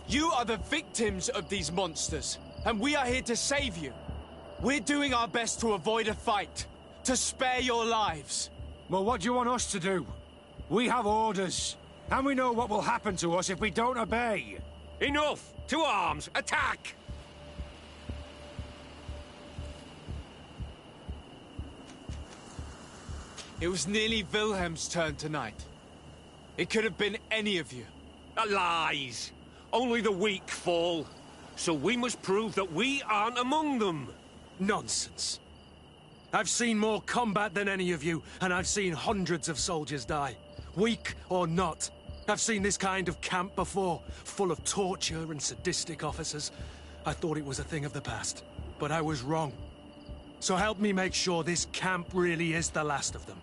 Speaker 13: You are the victims of these monsters, and we are here to save you. We're doing our best to avoid a fight, to spare your lives.
Speaker 12: Well, what do you want us to do? We have orders, and we know what will happen to us if we don't obey.
Speaker 1: Enough! To arms! Attack!
Speaker 13: It was nearly Wilhelm's turn tonight. It could have been any of you.
Speaker 1: Lies! Only the weak fall. So we must prove that we aren't among them.
Speaker 3: Nonsense. I've seen more combat than any of you, and I've seen hundreds of soldiers die. Weak or not. I've seen this kind of camp before, full of torture and sadistic officers. I thought it was a thing of the past, but I was wrong. So help me make sure this camp really is the last of them.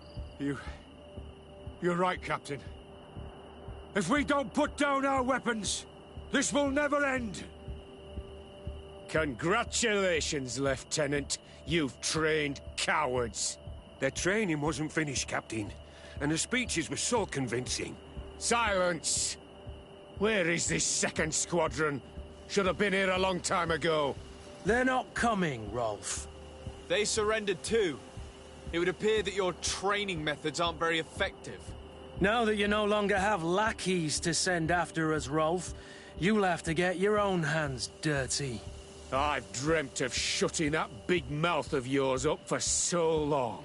Speaker 12: You're right, Captain. If we don't put down our weapons, this will never end!
Speaker 2: Congratulations, Lieutenant. You've trained cowards.
Speaker 12: Their training wasn't finished, Captain, and the speeches were so convincing.
Speaker 2: Silence! Where is this second squadron? Should have been here a long time ago.
Speaker 3: They're not coming, Rolf.
Speaker 13: They surrendered too. It would appear that your training methods aren't very effective.
Speaker 3: Now that you no longer have lackeys to send after us, Rolf, you'll have to get your own hands dirty.
Speaker 2: I've dreamt of shutting that big mouth of yours up for so long.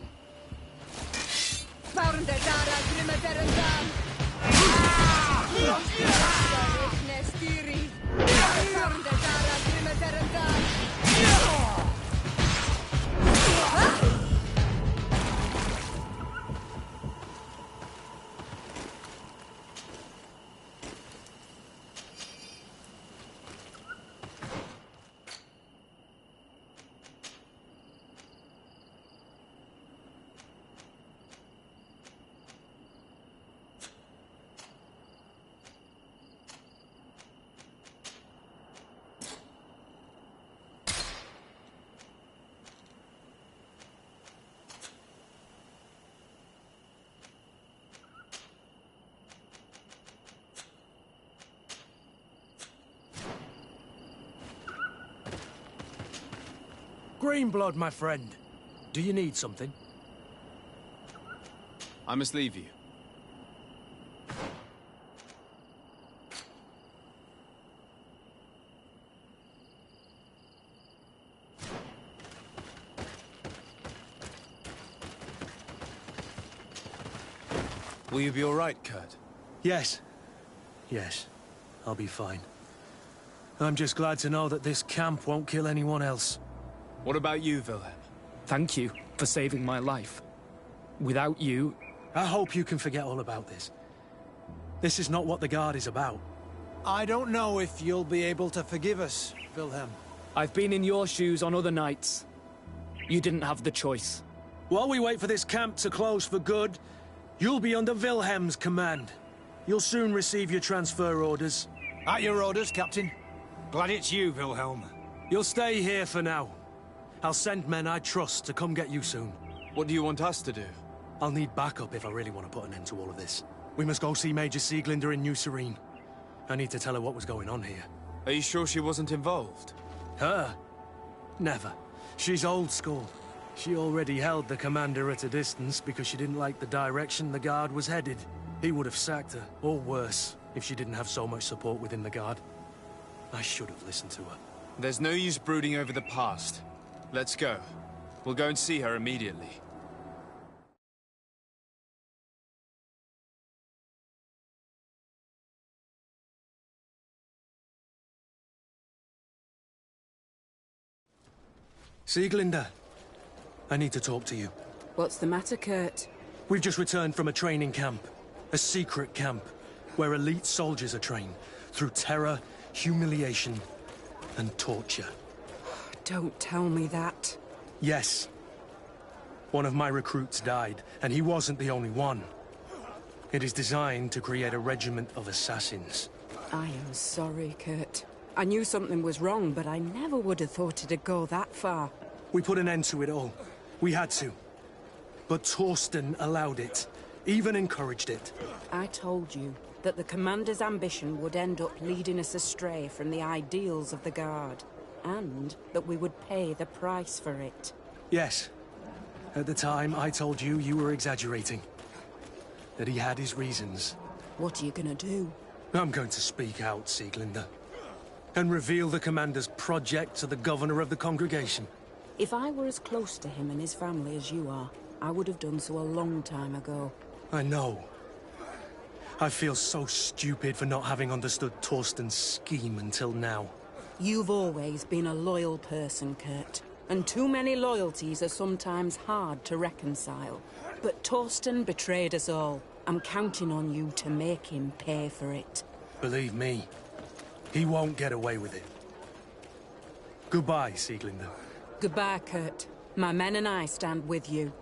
Speaker 3: Greenblood, my friend. Do you need something?
Speaker 13: I must leave you.
Speaker 4: Will you be all right, Kurt?
Speaker 3: Yes. Yes. I'll be fine. I'm just glad to know that this camp won't kill anyone else.
Speaker 13: What about you, Wilhelm?
Speaker 8: Thank you for saving my life. Without you...
Speaker 3: I hope you can forget all about this. This is not what the Guard is about.
Speaker 14: I don't know if you'll be able to forgive us, Wilhelm.
Speaker 8: I've been in your shoes on other nights. You didn't have the choice.
Speaker 3: While we wait for this camp to close for good, you'll be under Wilhelm's command. You'll soon receive your transfer orders.
Speaker 14: At your orders, Captain.
Speaker 12: Glad it's you, Wilhelm.
Speaker 3: You'll stay here for now. I'll send men I trust to come get you soon.
Speaker 13: What do you want us to do?
Speaker 3: I'll need backup if I really want to put an end to all of this. We must go see Major Sieglinder in New Serene. I need to tell her what was going on here.
Speaker 13: Are you sure she wasn't involved?
Speaker 3: Her? Never. She's old school. She already held the commander at a distance because she didn't like the direction the Guard was headed. He would have sacked her, or worse, if she didn't have so much support within the Guard. I should have listened to her.
Speaker 13: There's no use brooding over the past. Let's go. We'll go and see her immediately.
Speaker 3: Sieglinder, I need to talk to you.
Speaker 10: What's the matter, Kurt?
Speaker 3: We've just returned from a training camp. A secret camp, where elite soldiers are trained through terror, humiliation, and torture.
Speaker 10: Don't tell me that.
Speaker 3: Yes. One of my recruits died, and he wasn't the only one. It is designed to create a regiment of assassins.
Speaker 10: I am sorry, Kurt. I knew something was wrong, but I never would have thought it'd go that far.
Speaker 3: We put an end to it all. We had to. But Torsten allowed it, even encouraged it.
Speaker 10: I told you that the commander's ambition would end up leading us astray from the ideals of the Guard, and that we would pay the price for it.
Speaker 3: Yes. At the time, I told you you were exaggerating. That he had his reasons.
Speaker 10: What are you gonna do?
Speaker 3: I'm going to speak out, Sieglinder. And reveal the commander's project to the governor of the congregation.
Speaker 10: If I were as close to him and his family as you are, I would have done so a long time ago.
Speaker 3: I know. I feel so stupid for not having understood Torsten's scheme until now.
Speaker 10: You've always been a loyal person, Kurt. And too many loyalties are sometimes hard to reconcile. But Torsten betrayed us all. I'm counting on you to make him pay for it.
Speaker 3: Believe me, he won't get away with it. Goodbye, Sieglinder.
Speaker 10: Goodbye, Kurt. My men and I stand with you.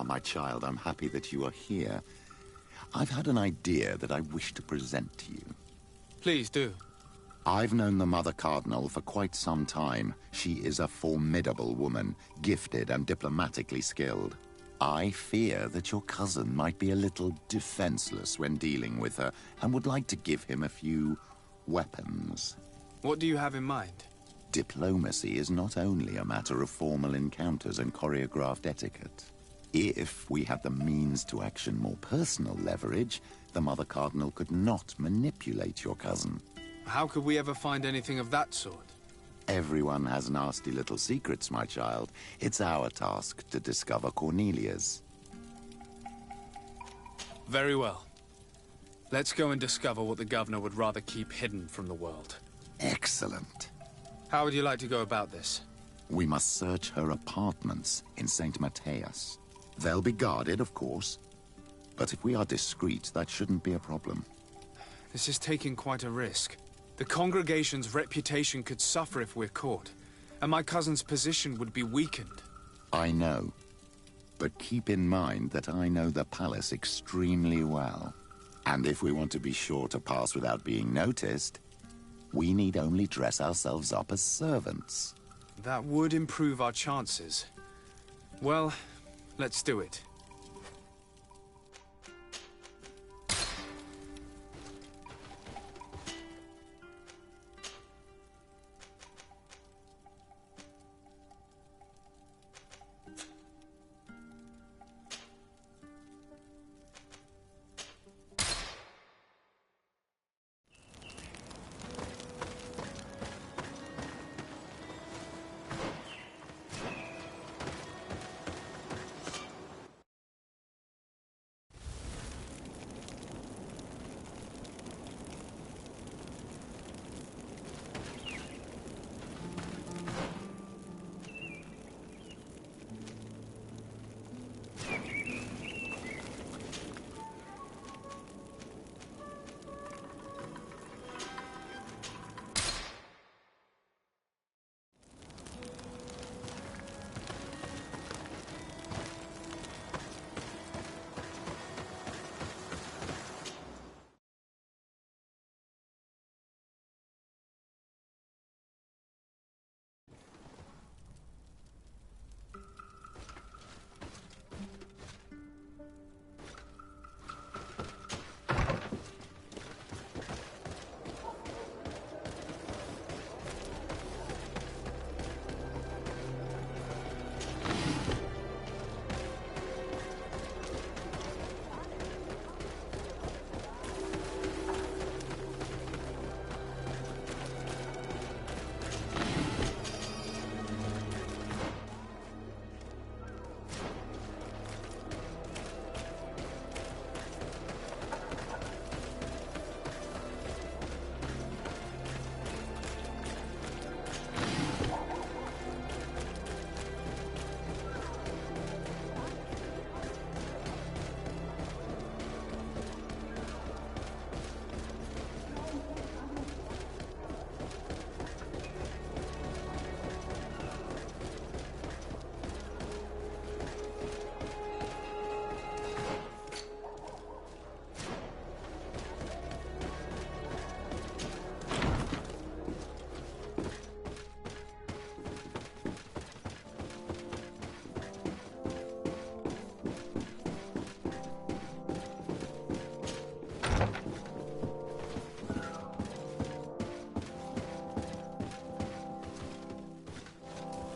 Speaker 6: my child, I'm happy that you are here. I've had an idea that I wish to present to you.
Speaker 5: Please do.
Speaker 6: I've known the Mother Cardinal for quite some time. She is a formidable woman, gifted and diplomatically skilled. I fear that your cousin might be a little defenseless when dealing with her, and would like to give him a few weapons.
Speaker 5: What do you have in mind?
Speaker 6: Diplomacy is not only a matter of formal encounters and choreographed etiquette. If we had the means to action more personal leverage, the Mother Cardinal could not manipulate your cousin.
Speaker 5: How could we ever find anything of that sort?
Speaker 6: Everyone has nasty little secrets, my child. It's our task to discover Cornelia's.
Speaker 5: Very well. Let's go and discover what the governor would rather keep hidden from the world.
Speaker 6: Excellent.
Speaker 5: How would you like to go about this?
Speaker 6: We must search her apartments in St. Matthias. They'll be guarded, of course. But if we are discreet, that shouldn't be a problem.
Speaker 5: This is taking quite a risk. The congregation's reputation could suffer if we're caught, and my cousin's position would be weakened.
Speaker 6: I know. But keep in mind that I know the palace extremely well. And if we want to be sure to pass without being noticed, we need only dress ourselves up as servants.
Speaker 5: That would improve our chances. Well, let's do it.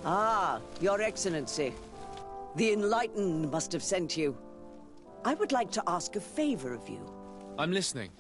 Speaker 15: Ah, Your Excellency. The Enlightened must have sent you. I would like to ask a favor of you.
Speaker 5: I'm listening.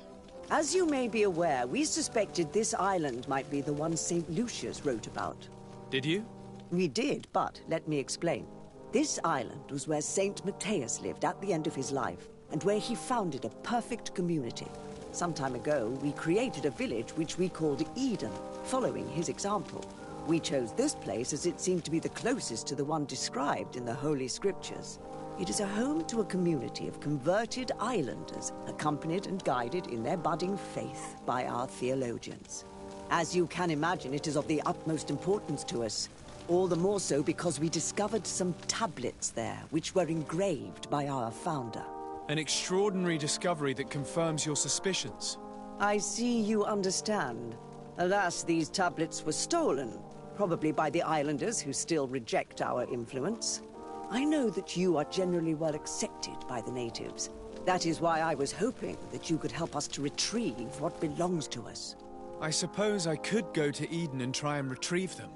Speaker 15: As you may be aware, we suspected this island might be the one St. Lucius wrote about.
Speaker 5: Did you?
Speaker 15: We did, but let me explain. This island was where St. Matthias lived at the end of his life, and where he founded a perfect community. Some time ago, we created a village which we called Eden, following his example. We chose this place as it seemed to be the closest to the one described in the Holy Scriptures. It is a home to a community of converted islanders, accompanied and guided in their budding faith by our theologians. As you can imagine, it is of the utmost importance to us. All the more so because we discovered some tablets there, which were engraved by our founder.
Speaker 13: An extraordinary discovery that confirms your suspicions.
Speaker 15: I see you understand. Alas, these tablets were stolen, probably by the islanders who still reject our influence. I know that you are generally well accepted by the natives. That is why I was hoping that you could help us to retrieve what belongs to us.
Speaker 13: I suppose I could go to Eden and try and retrieve them.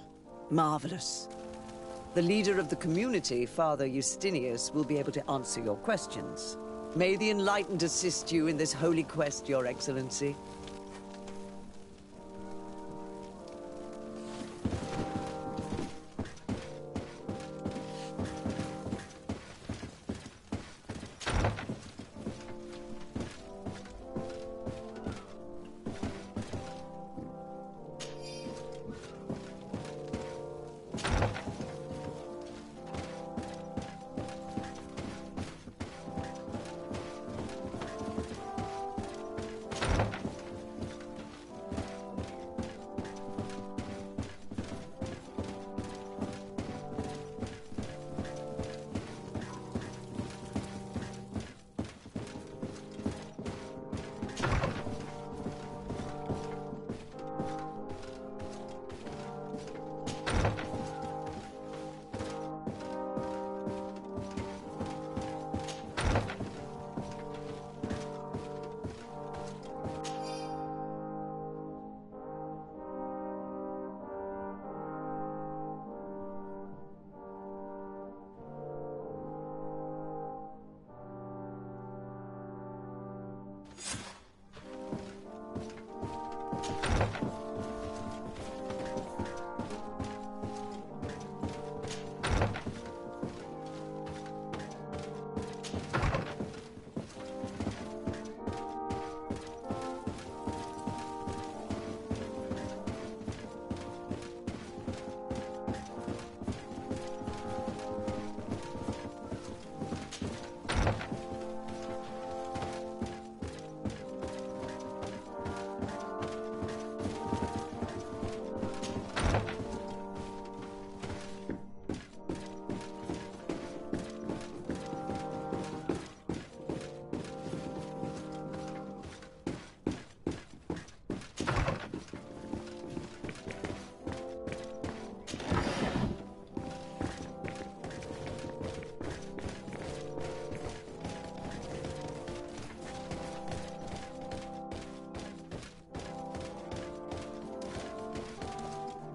Speaker 15: Marvelous. The leader of the community, Father Justinius, will be able to answer your questions. May the Enlightened assist you in this holy quest, Your Excellency.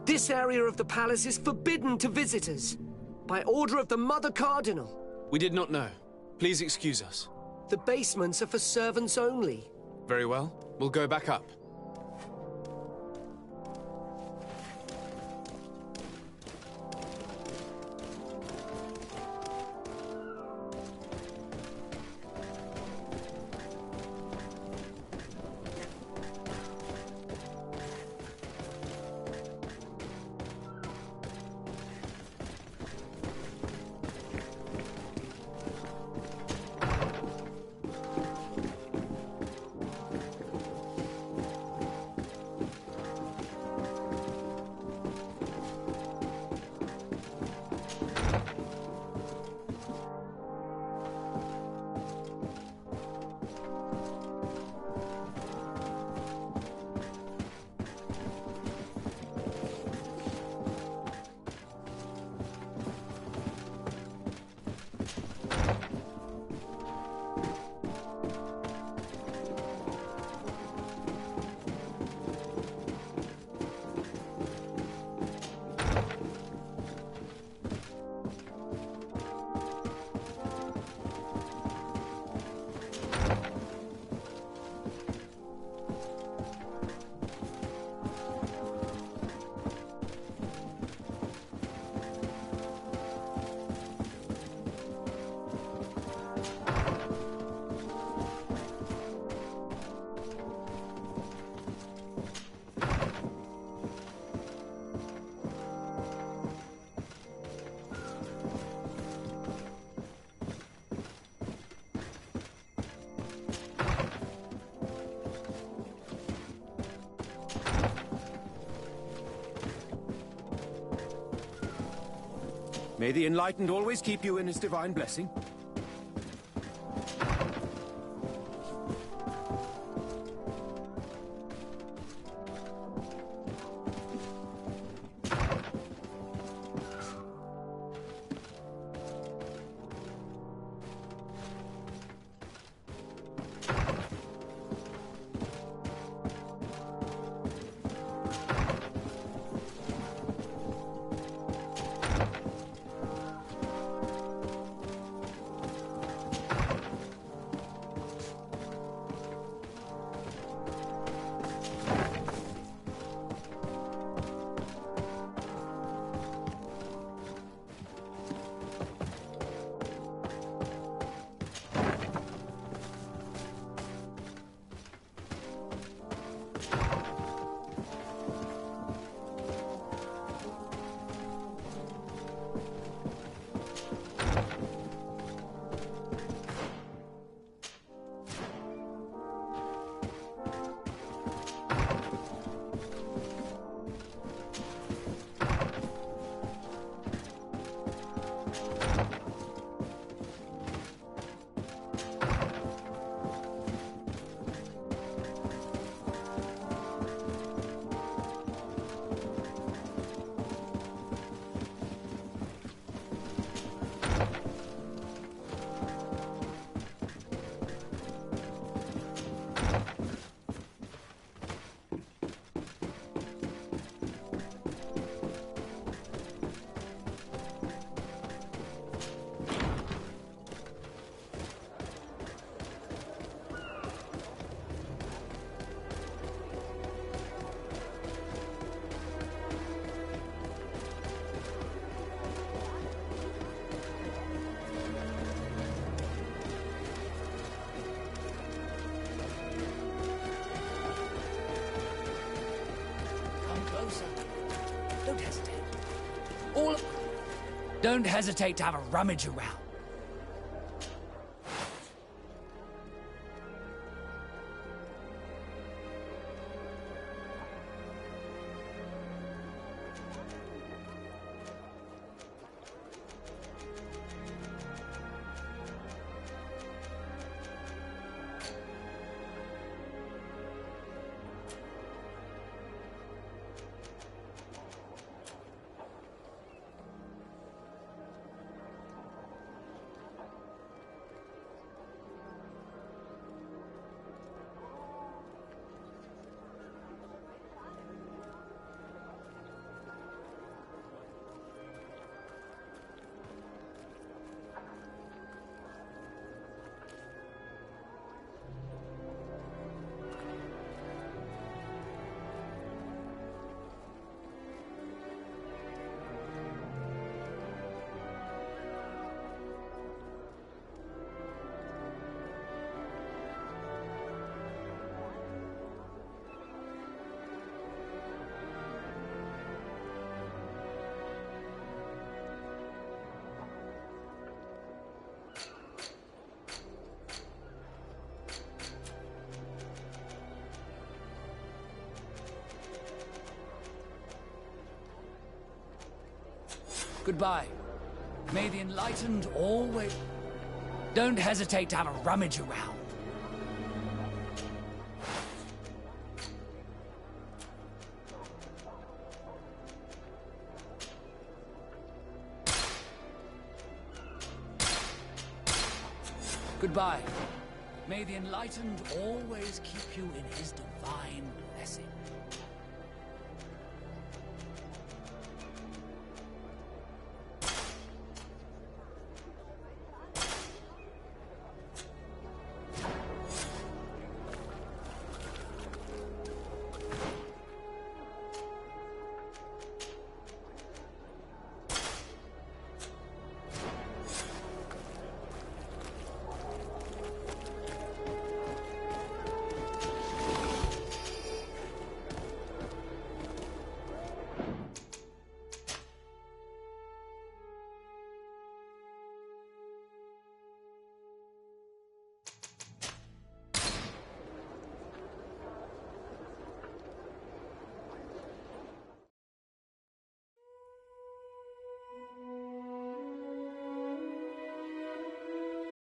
Speaker 16: This area of the palace is forbidden to visitors, by order of the Mother Cardinal.
Speaker 4: We did not know. Please excuse us.
Speaker 16: The basements are for servants only.
Speaker 4: Very well. We'll go back up.
Speaker 2: May the Enlightened always keep you in his divine blessing.
Speaker 17: Don't hesitate. Don't hesitate to have a rummage around. Goodbye. May the Enlightened always... Don't hesitate to have a rummage around. Goodbye. May the Enlightened always keep you in his divine...